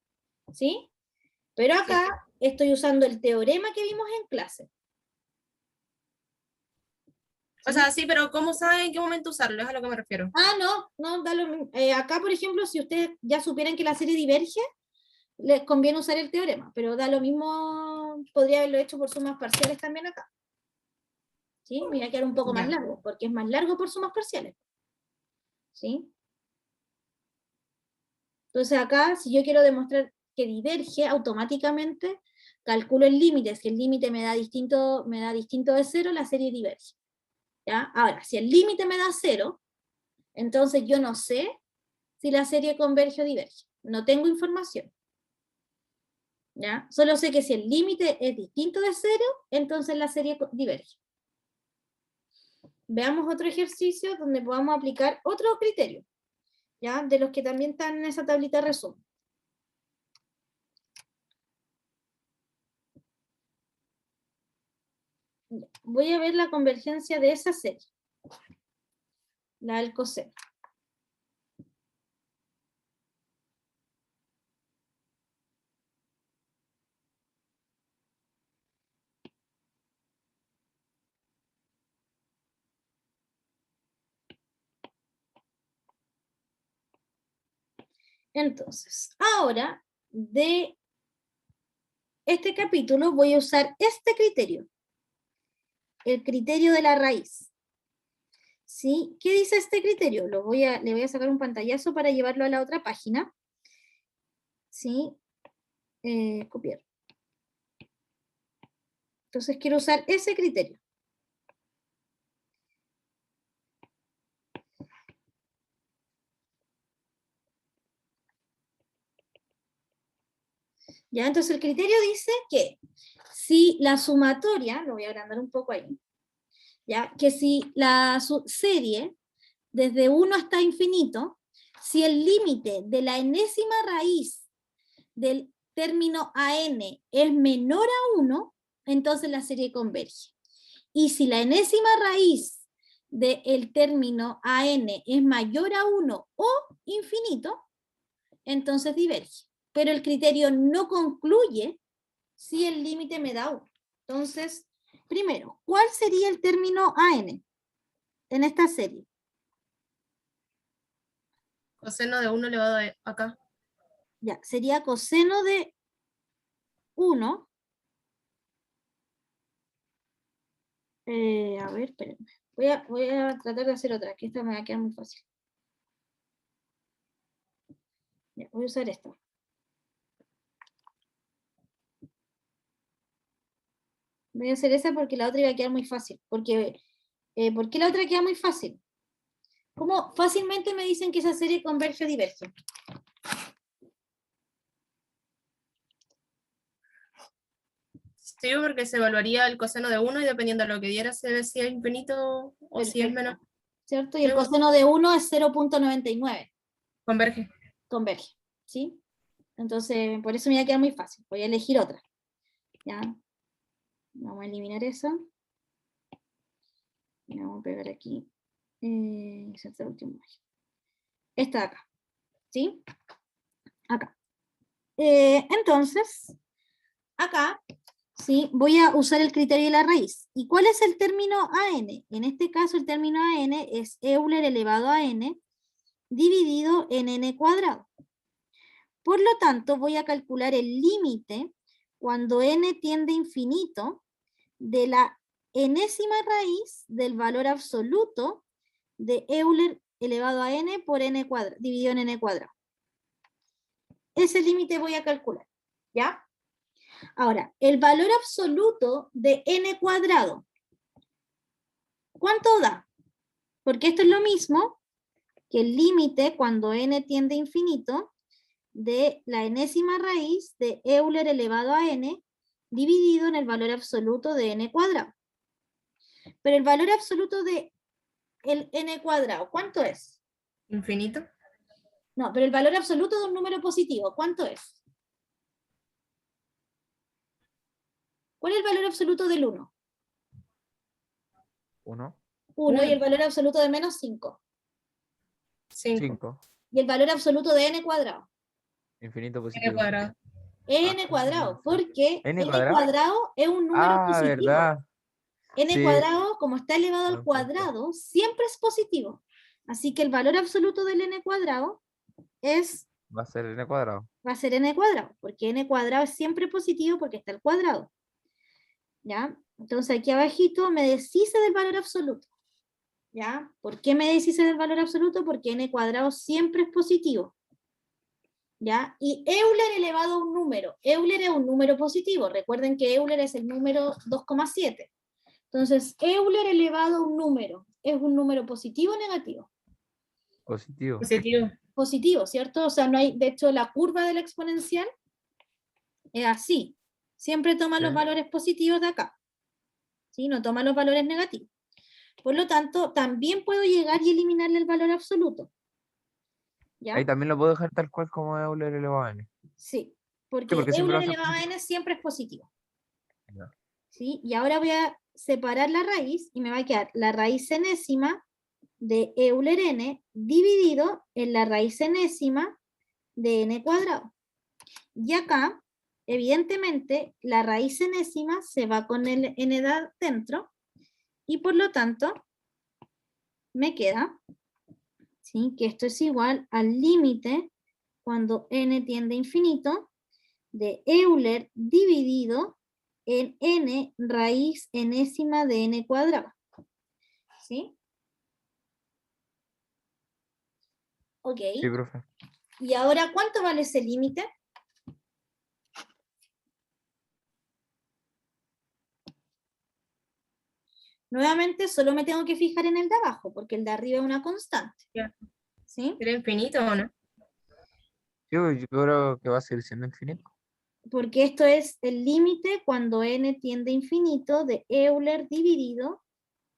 ¿Sí? Pero acá estoy usando el teorema que vimos en clase. O sea, sí, pero ¿cómo saben en qué momento usarlo? Es a lo que me refiero. No, acá, por ejemplo, si ustedes ya supieran que la serie diverge, les conviene usar el teorema, pero da lo mismo, podría haberlo hecho por sumas parciales también acá. ¿Sí? Me voy a quedar un poco más Ya. largo, porque es más largo por sumas parciales. ¿Sí? Entonces acá, si yo quiero demostrar que diverge, automáticamente calculo el límite. Si el límite me da distinto de 0, la serie diverge. ¿Ya? Ahora, si el límite me da 0, entonces yo no sé si la serie converge o diverge. No tengo información. ¿Ya? Solo sé que si el límite es distinto de 0, entonces la serie diverge. Veamos otro ejercicio donde podamos aplicar otro criterio, ¿ya? De los que también están en esa tablita de resumen. Voy a ver la convergencia de esa serie, la del coseno. Entonces, ahora de este capítulo voy a usar este criterio, el criterio de la raíz. ¿Sí? ¿Qué dice este criterio? Le voy a sacar un pantallazo para llevarlo a la otra página. ¿Sí? Copiar. Entonces quiero usar ese criterio. ¿Ya? Entonces el criterio dice que si la sumatoria, lo voy a agrandar un poco ahí, ¿ya? Que si la serie desde 1 hasta infinito, si el límite de la enésima raíz del término AN es menor a 1, entonces la serie converge. Y si la enésima raíz del término AN es mayor a 1 o infinito, entonces diverge. Pero el criterio no concluye si el límite me da 1. Entonces, primero, ¿cuál sería el término AN en esta serie? Coseno de 1 elevado a acá. Ya, sería coseno de 1. A ver, espérenme. Voy a tratar de hacer otra, que esta me va a quedar muy fácil. Ya, voy a usar esta. Voy a hacer esa porque la otra iba a quedar muy fácil. ¿Por qué la otra queda muy fácil? ¿Cómo fácilmente me dicen que esa serie converge o diverge? Sí, porque se evaluaría el coseno de 1 y dependiendo de lo que diera se ve si es infinito o si es Perfecto. menor. ¿Cierto? Y el Sí, coseno de 1 es 0.99. Converge. Converge. ¿Sí? Entonces, por eso me va a quedar muy fácil. Voy a elegir otra. ¿Ya? Vamos a eliminar esa. Y vamos a pegar aquí. Insertar último imagen. Esta de acá. ¿Sí? Acá. Entonces, acá, ¿sí? Voy a usar el criterio de la raíz. ¿Y cuál es el término AN? En este caso, el término AN es Euler elevado a n dividido en n cuadrado. Por lo tanto, voy a calcular el límite cuando n tiende a infinito de la enésima raíz del valor absoluto de Euler elevado a n por n cuadrado, dividido en n cuadrado. Ese límite voy a calcular, ¿ya? Ahora, el valor absoluto de n cuadrado, ¿cuánto da? Porque esto es lo mismo que el límite cuando n tiende a infinito de la enésima raíz de Euler elevado a n dividido en el valor absoluto de n cuadrado. Pero el valor absoluto de el n cuadrado, ¿cuánto es? Infinito. No, pero el valor absoluto de un número positivo, ¿cuánto es? ¿Cuál es el valor absoluto del 1? 1, 1, y el Uno. valor absoluto de menos 5. 5. 5, Y el valor absoluto de n cuadrado. infinito N positivo. cuadrado. Es n cuadrado, porque ¿N n cuadrado? cuadrado es un número Ah, positivo. verdad. N Sí. cuadrado, como está elevado al Buen punto. cuadrado, siempre es positivo. Así que el valor absoluto del n cuadrado Va a ser n cuadrado. va a ser n cuadrado, porque n cuadrado es siempre positivo porque está al cuadrado. ¿Ya? Entonces aquí abajito me deshice del valor absoluto. ¿Ya? ¿Por qué me deshice del valor absoluto? Porque n cuadrado siempre es positivo. ¿Ya? Y Euler elevado a un número. Euler es un número positivo. Recuerden que Euler es el número 2,7. Entonces, Euler elevado a un número. ¿Es un número positivo o negativo? Positivo. Positivo. Positivo, ¿cierto? O sea, no hay, de hecho, la curva de la exponencial es así. Siempre toma los Sí. valores positivos de acá. ¿Sí? No toma los valores negativos. Por lo tanto, también puedo llegar y eliminarle el valor absoluto. ¿Ya? Ahí también lo puedo dejar tal cual como Euler elevado a n. Sí, porque porque siempre Euler va a ser elevado a positivo. n siempre es positivo. Ya. ¿Sí? Y ahora voy a separar la raíz y me va a quedar la raíz enésima de Euler n dividido en la raíz enésima de n cuadrado. Y acá, evidentemente, la raíz enésima se va con el n de adentro y por lo tanto me queda, ¿sí?, que esto es igual al límite cuando n tiende a infinito de Euler dividido en n raíz enésima de n cuadrado. ¿Sí? Ok. Sí, profe. ¿Y ahora cuánto vale ese límite? Nuevamente solo me tengo que fijar en el de abajo, porque el de arriba es una constante. Ya. ¿Sí? ¿Era infinito o no? Yo creo que va a seguir siendo infinito. Porque esto es el límite cuando n tiende a infinito de Euler dividido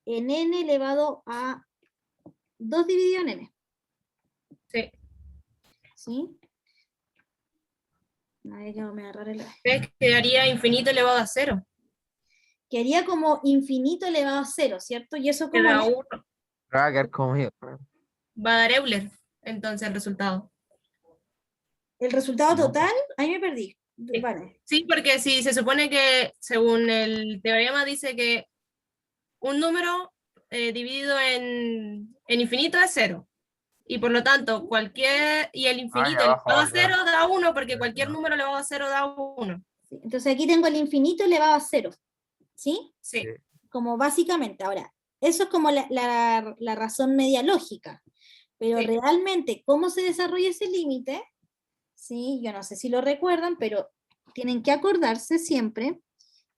en n elevado a 2 dividido en n. Sí. ¿Sí? Ahí que me agarrar el... ¿Ves? Quedaría infinito elevado a 0. Quedaría como infinito elevado a 0, ¿cierto? Y eso como Queda es 1. Va a quedar como mío. Va a dar Euler, entonces el resultado. el resultado No. total, ahí me perdí. Vale. Sí, porque si se supone que, según el teorema, dice que un número dividido en infinito es 0. Y por lo tanto, y el infinito abajo elevado a va a quedar. 0 da 1, porque Ya, cualquier ya. número elevado a 0 da 1. Sí, entonces aquí tengo el infinito elevado a 0. ¿Sí? Sí. Sí. Como básicamente. Ahora, eso es como la razón media lógica. Pero Sí. realmente, ¿cómo se desarrolla ese límite? Sí, yo no sé si lo recuerdan, pero tienen que acordarse siempre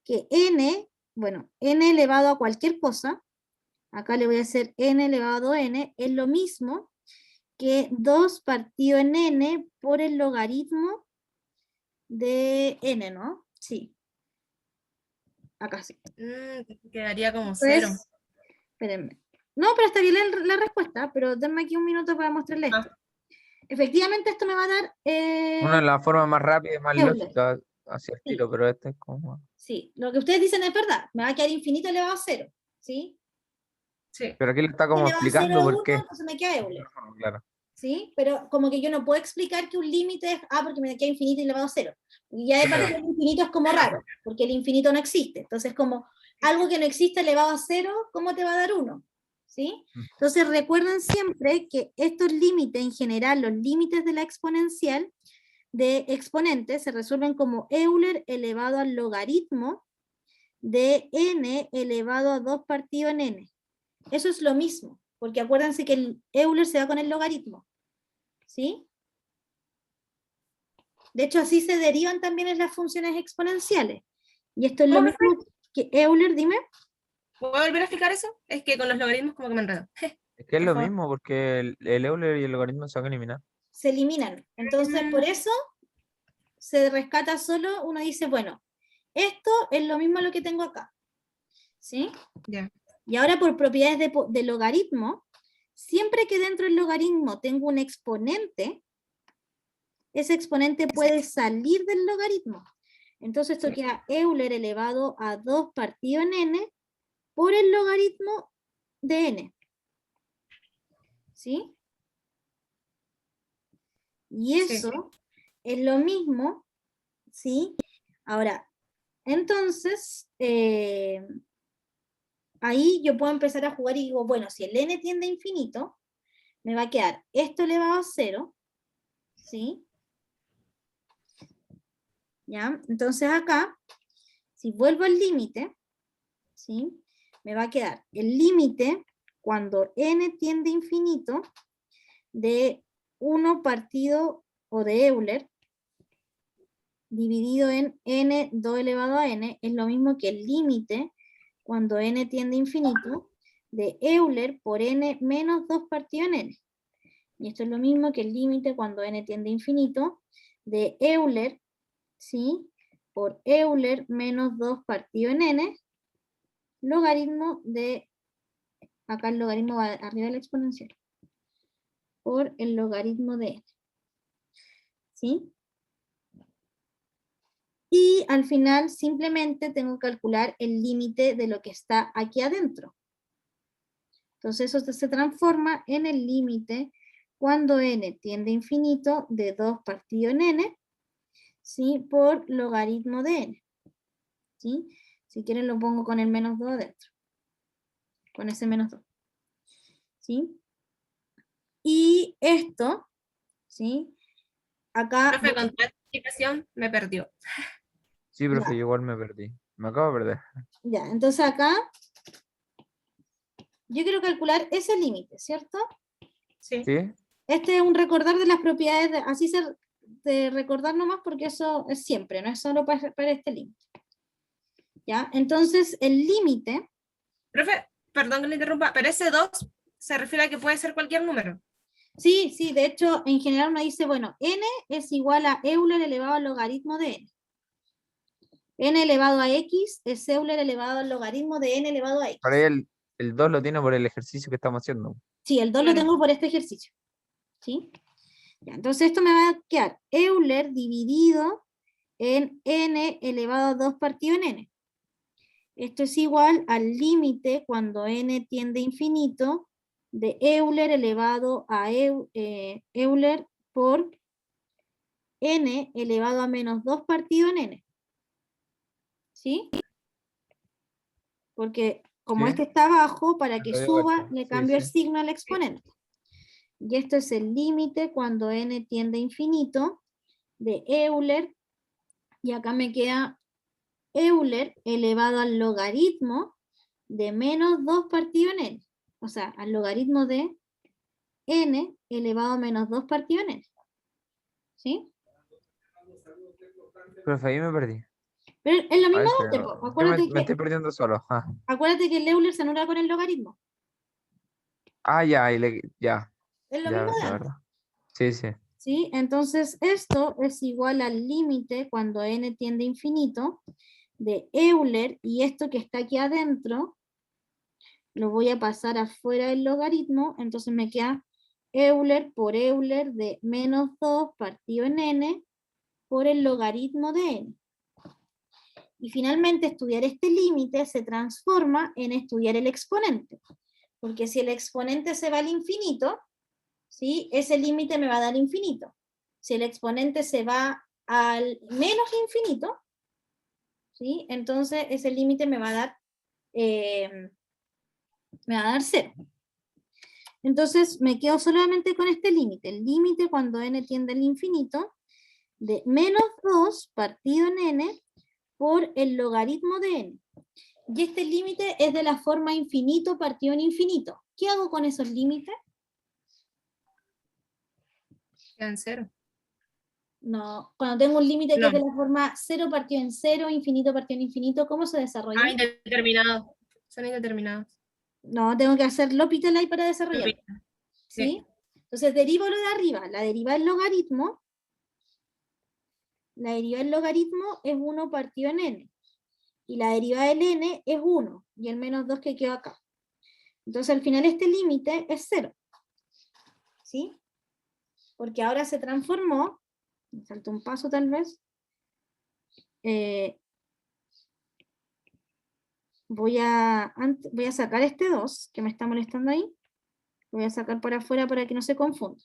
que n, bueno, n elevado a cualquier cosa, acá le voy a hacer n elevado a n, es lo mismo que 2 partido en n por el logaritmo de n, ¿no? Sí. Acá sí. Quedaría como Entonces, 0. espérenme. No, pero está bien la respuesta, pero denme aquí un minuto para mostrarles esto. Efectivamente, esto me va a dar... Una de las formas más rápidas y más Euler. lógicas hacia el Sí. tiro, pero este es como. Sí, lo que ustedes dicen es verdad. Me va a quedar infinito elevado a 0. ¿Sí? Sí. Pero aquí le está como Elevado a 0 explicando a por 1, qué. entonces me queda Euler. Claro. ¿Sí? Pero como que yo no puedo explicar que un límite es, porque me queda infinito elevado a 0. Y ya de partida el infinito es como raro, porque el infinito no existe. Entonces, como algo que no existe elevado a 0, ¿cómo te va a dar 1? ¿Sí? Entonces, recuerden siempre que estos límites, en general, los límites de la exponencial, de exponentes, se resuelven como Euler elevado al logaritmo de n elevado a 2 partido en n. Eso es lo mismo, porque acuérdense que el Euler se va con el logaritmo. ¿Sí? De hecho, así se derivan también en las funciones exponenciales. Y esto es lo ¿Cómo, mismo que Euler, dime. ¿Puedo volver a explicar eso? Es que con los logaritmos como que me enredo. Es que es Por lo favor. mismo, porque el Euler y el logaritmo se van a eliminar. Se eliminan. Entonces, por eso se rescata solo, uno dice, bueno, esto es lo mismo lo que tengo acá. ¿Sí? Ya. Y ahora por propiedades de logaritmo, siempre que dentro del logaritmo tengo un exponente, ese exponente puede salir del logaritmo. Entonces esto queda Euler elevado a 2 partido en n por el logaritmo de n. ¿Sí? Y eso es lo mismo, ¿sí? Ahora, entonces, ahí yo puedo empezar a jugar y digo, bueno, si el n tiende a infinito, me va a quedar esto elevado a 0, ¿sí? ¿Ya? Entonces acá, si vuelvo al límite, ¿sí? Me va a quedar el límite cuando n tiende a infinito de 1 partido o de Euler dividido en n 2 elevado a n es lo mismo que el límite cuando n tiende a infinito de Euler por n menos 2 partido en n. Y esto es lo mismo que el límite cuando n tiende a infinito de Euler, ¿sí? Por Euler menos 2 partido en n, logaritmo de, acá el logaritmo va arriba del exponencial, por el logaritmo de n. ¿Sí? Y al final simplemente tengo que calcular el límite de lo que está aquí adentro. Entonces eso se transforma en el límite cuando n tiende a infinito de 2 partido en n, ¿sí? Por logaritmo de n. ¿Sí? Si quieren lo pongo con el menos 2 adentro. Con ese menos 2. ¿Sí? Y esto, ¿sí? Acá, Profe, con tu explicación me perdió. Sí, profe, Ya. yo igual me perdí. Me acabo de perder. ya, entonces acá, yo quiero calcular ese límite, ¿cierto? Sí. ¿Sí? Este es un recordar de las propiedades, así de recordar nomás porque eso es siempre, no es solo para este límite. ¿Ya? Entonces, el límite, Profe, perdón que le interrumpa, pero ese 2 se refiere a que puede ser cualquier número. sí, de hecho, en general uno dice, bueno, n es igual a Euler elevado al logaritmo de n. N elevado a x es Euler elevado al logaritmo de n elevado a x. Para ahí el 2 lo tiene por el ejercicio que estamos haciendo. Sí, el 2 lo Claro. tengo por este ejercicio. ¿Sí? Ya, entonces esto me va a quedar Euler dividido en n elevado a 2 partido en n. Esto es igual al límite cuando n tiende a infinito de Euler elevado a Euler por n elevado a menos 2 partido en n. ¿Sí? Porque como Sí. este está abajo, para que Lo dio suba vuelta. le Sí, cambio el sí. signo al exponente. Y esto es el límite cuando n tiende a infinito de Euler, y acá me queda Euler elevado al logaritmo de menos 2 partido en n. O sea, al logaritmo de n elevado a menos 2 partido en n. ¿Sí? Profe, ahí me perdí. Pero es lo A mismo ver, de antes, pero po. yo me Acuérdate estoy perdiendo solo. acuérdate que el Euler se anula con el logaritmo. Ya, ya, Es lo ya, mismo de verdad, antes. verdad. Sí, sí. ¿Sí? Entonces esto es igual al límite cuando n tiende a infinito de Euler, y esto que está aquí adentro lo voy a pasar afuera del logaritmo, entonces me queda Euler por Euler de menos 2 partido en n por el logaritmo de n. Y finalmente estudiar este límite se transforma en estudiar el exponente, porque si el exponente se va al infinito, ¿sí? Ese límite me va a dar infinito. Si el exponente se va al menos infinito, ¿sí? Entonces ese límite me va a dar 0. Entonces me quedo solamente con este límite, el límite cuando n tiende al infinito de menos 2 partido en n por el logaritmo de n. Y este límite es de la forma infinito partido en infinito. ¿Qué hago con esos límites? Quedan 0. No, cuando tengo un límite que No. es de la forma 0 partido en 0, infinito partido en infinito, ¿cómo se desarrolla? Indeterminados. Son indeterminados. No, tengo que hacer L'Hopital ahí para desarrollar. Sí. ¿Sí? Entonces derivo lo de arriba. La deriva del logaritmo. La deriva del logaritmo es 1 partido en n. Y la deriva del n es 1. Y el menos 2 que quedó acá. Entonces al final este límite es 0. ¿Sí? Porque ahora se transformó. Me salto un paso tal vez. Voy a sacar este 2 que me está molestando ahí. Lo voy a sacar para afuera para que no se confunda.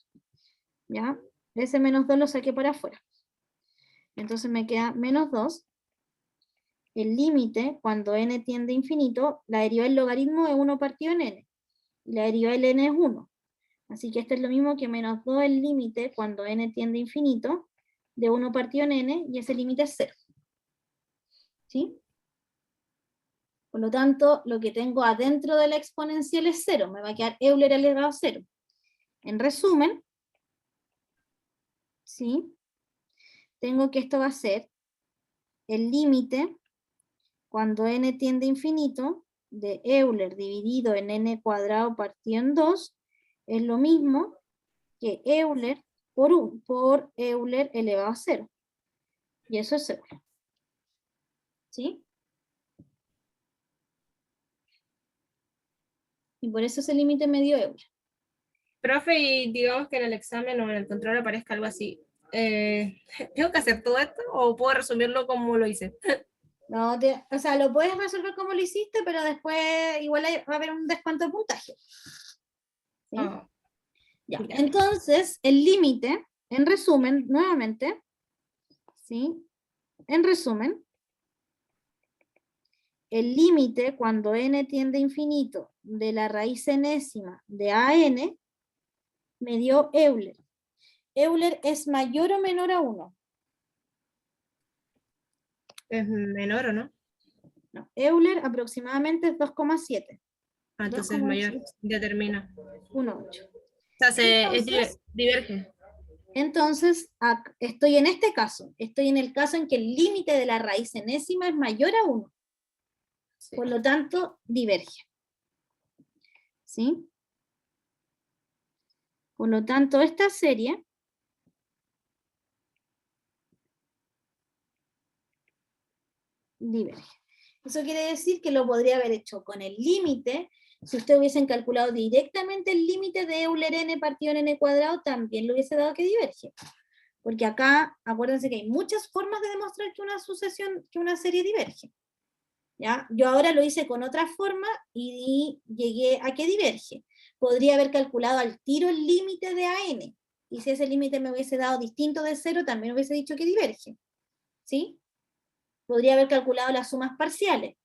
¿Ya? Ese menos 2 lo saqué para afuera. Entonces me queda menos 2. El límite, cuando n tiende a infinito, la deriva del logaritmo es 1 partido en n. Y la deriva del n es 1. Así que esto es lo mismo que menos 2 el límite cuando n tiende a infinito de 1 partido en n, y ese límite es 0. ¿Sí? Por lo tanto, lo que tengo adentro de la exponencial es 0, me va a quedar Euler elevado a 0. En resumen, ¿sí? Tengo que esto va a ser el límite cuando n tiende a infinito de Euler dividido en n cuadrado partido en 2 es lo mismo que Euler por Euler elevado a 0. Y eso es Euler. ¿Sí? Y por eso ese límite me dio Euler. Profe, y digamos que en el examen o en el control aparezca algo así. ¿Tengo que hacer todo esto o puedo resumirlo como lo hice? No, o sea, lo puedes resolver como lo hiciste, pero después igual va a haber un descuento de puntaje. ¿Sí? Oh, Ya. ya. Entonces, el límite, en resumen, nuevamente, ¿sí? En resumen, el límite cuando n tiende a infinito de la raíz enésima de AN me dio Euler. Euler es mayor o menor a 1. Es menor, ¿o no? No, Euler aproximadamente es 2,7. Ah, entonces es mayor, 2,8. determina. 1,8. O sea, Entonces, diverge. Entonces, estoy en este caso, estoy en el caso en que el límite de la raíz enésima es mayor a 1. Sí. Por lo tanto, diverge. ¿Sí? Por lo tanto, esta serie diverge. Eso quiere decir que lo podría haber hecho con el límite. Si ustedes hubiesen calculado directamente el límite de Euler n partido en n cuadrado, también lo hubiese dado que diverge. Porque acá, acuérdense que hay muchas formas de demostrar que una sucesión, que una serie diverge. ¿Ya? Yo ahora lo hice con otra forma y llegué a que diverge. Podría haber calculado al tiro el límite de AN. Y si ese límite me hubiese dado distinto de 0, también hubiese dicho que diverge. ¿Sí? Podría haber calculado las sumas parciales.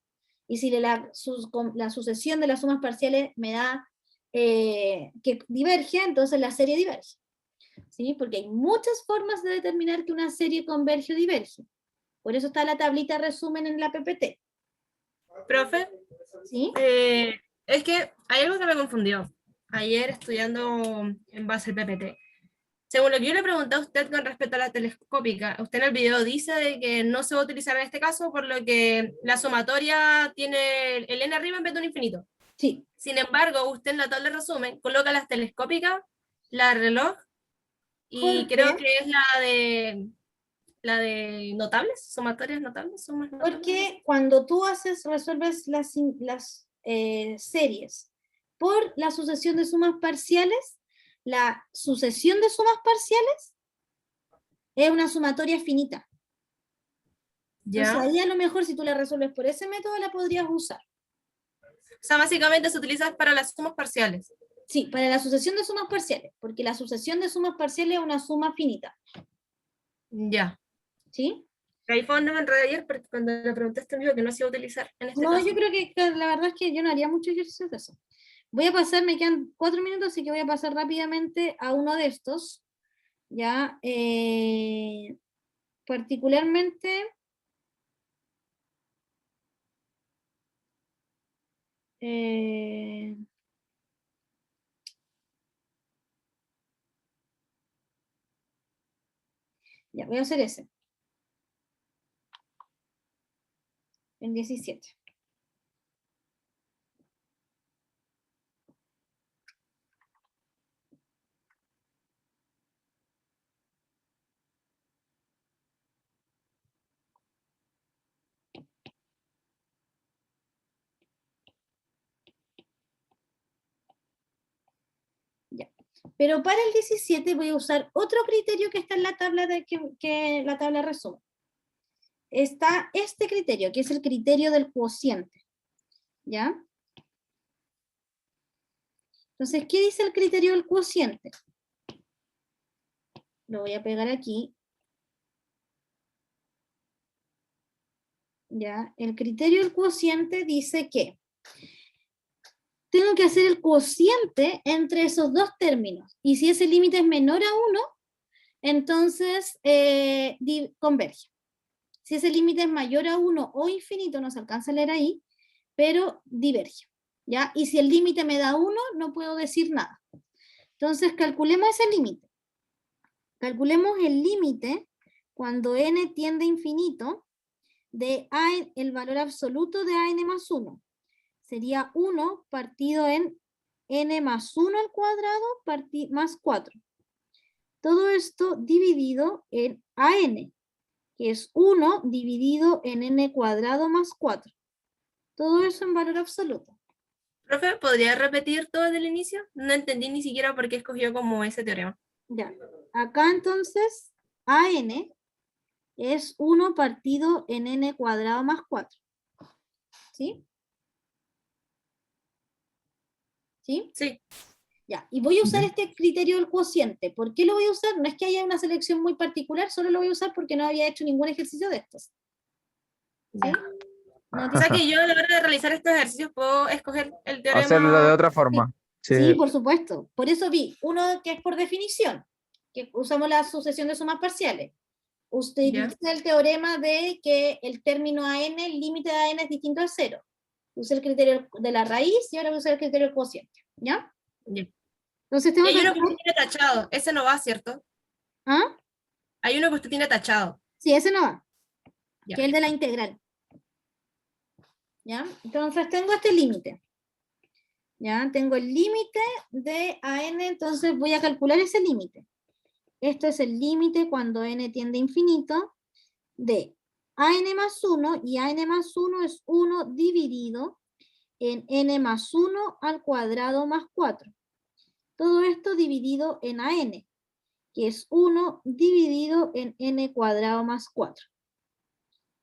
Y si la sucesión de las sumas parciales me da que diverge, entonces la serie diverge. ¿Sí? Porque hay muchas formas de determinar que una serie converge o diverge. Por eso está la tablita resumen en la PPT. Profe, ¿Sí? es que hay algo que me confundió ayer estudiando en base al PPT. Según lo que yo le pregunté a usted con respecto a la telescópica, usted en el video dice de que no se va a utilizar en este caso, por lo que la sumatoria tiene el n arriba en vez de un infinito. Sí. Sin embargo, usted en la tabla de resumen coloca las telescópicas, la reloj, y ¿Por creo qué? que es la de notables, sumatorias notables, sumas notables. Porque cuando tú resuelves las series por la sucesión de sumas parciales, la sucesión de sumas parciales es una sumatoria finita. Entonces Ya. ahí a lo mejor si tú la resuelves por ese método la podrías usar. O sea, básicamente se utiliza para las sumas parciales. Sí, para la sucesión de sumas parciales, porque la sucesión de sumas parciales es una suma finita. Ya. ¿Sí? Ahí fue donde me enredé ayer, porque cuando le pregunté a este amigo que no se iba a utilizar en este No, caso. yo creo que la verdad es que yo no haría mucho ejercicio de eso. Voy a pasar, me quedan 4 minutos, así que voy a pasar rápidamente a uno de estos. Ya, particularmente, ya, voy a hacer ese. El 17. Ya. Pero para el 17 voy a usar otro criterio que está en la tabla que la tabla resume. Está este criterio, que es el criterio del cociente. ¿Ya? Entonces, ¿qué dice el criterio del cociente? Lo voy a pegar aquí. ¿Ya? El criterio del cociente dice que tengo que hacer el cociente entre esos dos términos. Y si ese límite es menor a 1, entonces converge. Si ese límite es mayor a 1 o infinito, no se alcanza a leer ahí, pero diverge, ¿ya? Y si el límite me da 1, no puedo decir nada. Entonces, calculemos ese límite. Calculemos el límite cuando n tiende a infinito de el valor absoluto de an más 1. Sería 1 partido en n más 1 al cuadrado más 4. Todo esto dividido en an, que es 1 dividido en n cuadrado más 4. Todo eso en valor absoluto. Profe, ¿podría repetir todo desde el inicio? No entendí ni siquiera por qué escogió como ese teorema. Ya. Acá entonces, an es 1 partido en n cuadrado más 4. ¿Sí? ¿Sí? Sí. Ya. Y voy a usar este criterio del cociente. ¿Por qué lo voy a usar? No es que haya una selección muy particular, solo lo voy a usar porque no había hecho ningún ejercicio de estos. ¿Sí? No O sea que yo a la hora de realizar estos ejercicios puedo escoger el teorema. Hacerlo de otra forma. Sí, por supuesto. Por eso vi uno que es por definición, que usamos la sucesión de sumas parciales. Usted dice el teorema de que el término an, el límite de an es distinto a 0. Usé el criterio de la raíz y ahora voy a usar el criterio del cociente. ¿Ya? Ya. Entonces Y tenemos hay uno que usted tiene tachado. Ese no va, ¿cierto? ¿Ah? Hay uno que usted tiene tachado. Sí, ese no va. Ya. Que es el de la integral. ¿Ya? Entonces tengo este límite. ¿Ya? Tengo el límite de an, entonces voy a calcular ese límite. Esto es el límite cuando n tiende a infinito de an más 1, y an más 1 es 1 dividido en n más 1 al cuadrado más 4. Todo esto dividido en an, que es 1 dividido en n cuadrado más 4.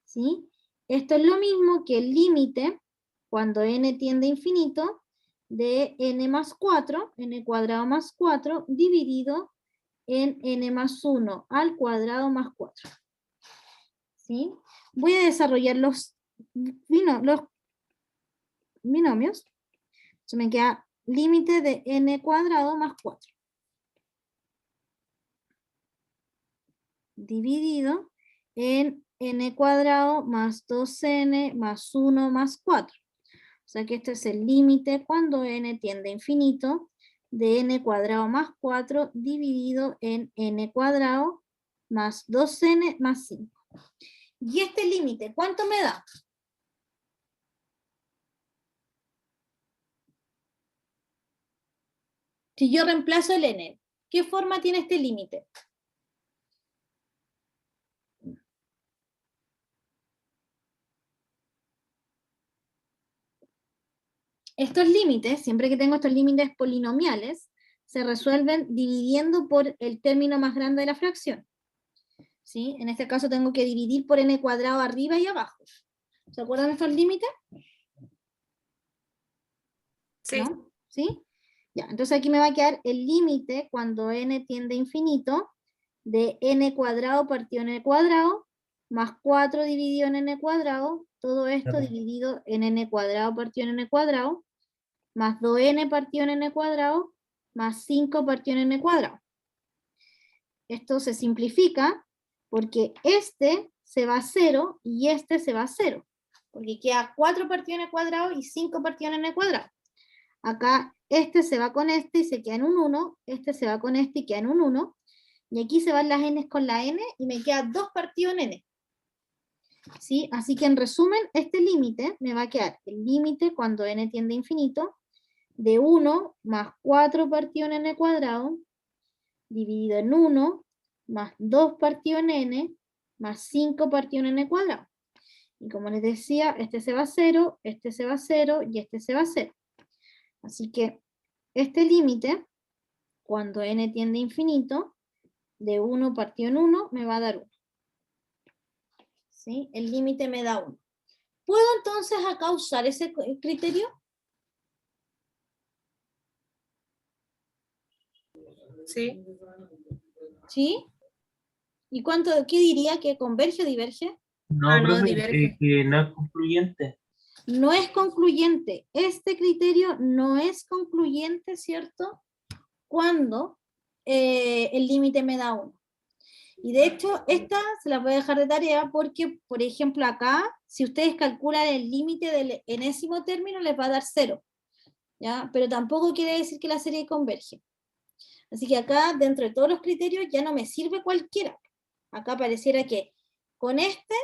¿Sí? Esto es lo mismo que el límite cuando n tiende a infinito de n más 4, n cuadrado más 4, dividido en n más 1 al cuadrado más 4. ¿Sí? Voy a desarrollar los binomios. Se me queda límite de n cuadrado más 4. Dividido en n cuadrado más 2n más 1 más 4. O sea que este es el límite cuando n tiende a infinito de n cuadrado más 4 dividido en n cuadrado más 2n más 5. Y este límite, ¿cuánto me da? Si yo reemplazo el n, ¿qué forma tiene este límite? Estos límites, siempre que tengo estos límites polinomiales, se resuelven dividiendo por el término más grande de la fracción. ¿Sí? En este caso tengo que dividir por n cuadrado arriba y abajo. ¿Se acuerdan de estos límites? Sí. ¿No? ¿Sí? Ya, entonces aquí me va a quedar el límite cuando n tiende a infinito de n cuadrado partido n cuadrado más 4 dividido en n cuadrado, todo esto dividido en n cuadrado partido en n cuadrado, más 2n partido en n cuadrado, más 5 partido en n cuadrado. Esto se simplifica porque este se va a 0 y este se va a 0. Porque queda 4 partido en n cuadrado y 5 partido en n cuadrado. Acá este se va con este y se queda en un 1, este se va con este y queda en un 1, y aquí se van las n con la n y me queda 2 partido en n. ¿Sí? Así que en resumen, este límite me va a quedar el límite cuando n tiende a infinito de 1 más 4 partido en n cuadrado dividido en 1 más 2 partido en n más 5 partido en n cuadrado. Y como les decía, este se va a 0, este se va a 0 y este se va a 0. Así que este límite, cuando n tiende a infinito, de 1 partido en 1, me va a dar 1. ¿Sí? El límite me da 1. ¿Puedo entonces acá usar ese criterio? Sí. ¿Sí? ¿Y qué diría? ¿Que converge o diverge? No, no, profe, diverge. que no es concluyente. No es concluyente. Este criterio no es concluyente, ¿cierto? Cuando el límite me da 1. Y de hecho, esta se la voy a dejar de tarea porque, por ejemplo, acá, si ustedes calculan el límite del enésimo término, les va a dar 0. ¿Ya? Pero tampoco quiere decir que la serie converge. Así que acá, dentro de todos los criterios, ya no me sirve cualquiera. Acá pareciera que con este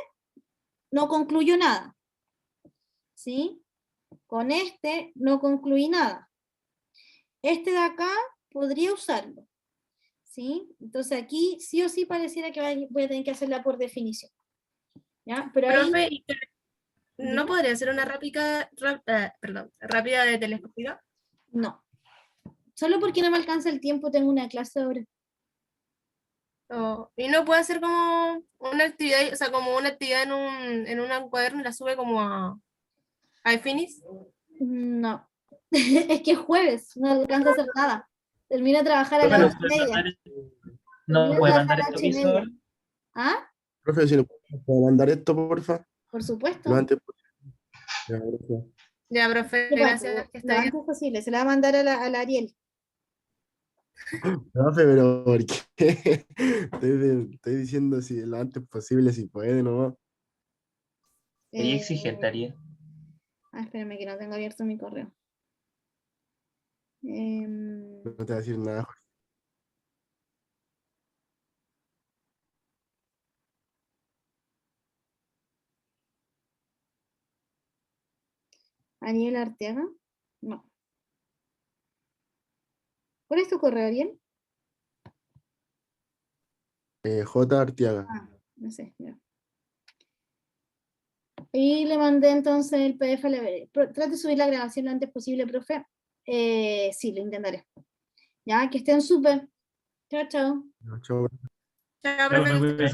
no concluyo nada. ¿Sí? Con este no concluí nada. Este de acá podría usarlo. ¿Sí? Entonces aquí sí o sí pareciera que voy a tener que hacerla por definición. ¿Ya? Pero ahí, Profe, ¿y no Dime. podría ser una rápida de telescopio? no. Solo porque no me alcanza el tiempo, tengo una clase ahora. Y no puede hacer como una actividad, o sea, como una actividad en un cuaderno y la sube como a iFinis. No. Es que es jueves, no alcanza a hacer nada. Termino de trabajar a Profe, las ¿no 8:30. no Termino de puede trabajar mandar a las esto 8:30. visual? ¿Ah? Profe, si le puedo mandar esto, porfa, Por lo supuesto. antes posible. Ya, gracias. Ya, profe, Sí, gracias, que lo está bien. antes posible. Se la va a mandar a la Ariel. Profe, pero ¿por qué? Estoy diciendo si lo antes posible, si puede, ¿no? Sería Eh, exigente, Ariel. espérame que no tengo abierto mi correo. Em, No te voy a decir nada, Jorge. Ariel Arteaga. No. ¿Cuál es tu correo, Ariel? J. Arteaga. Ah, no sé. Ya. Y le mandé entonces el PDF a la Veré. Trate de subir la grabación lo antes posible, profe. Sí, lo intentaré. Ya, que estén súper. Chao, chao. Chao. Chao, profe, que esté bien.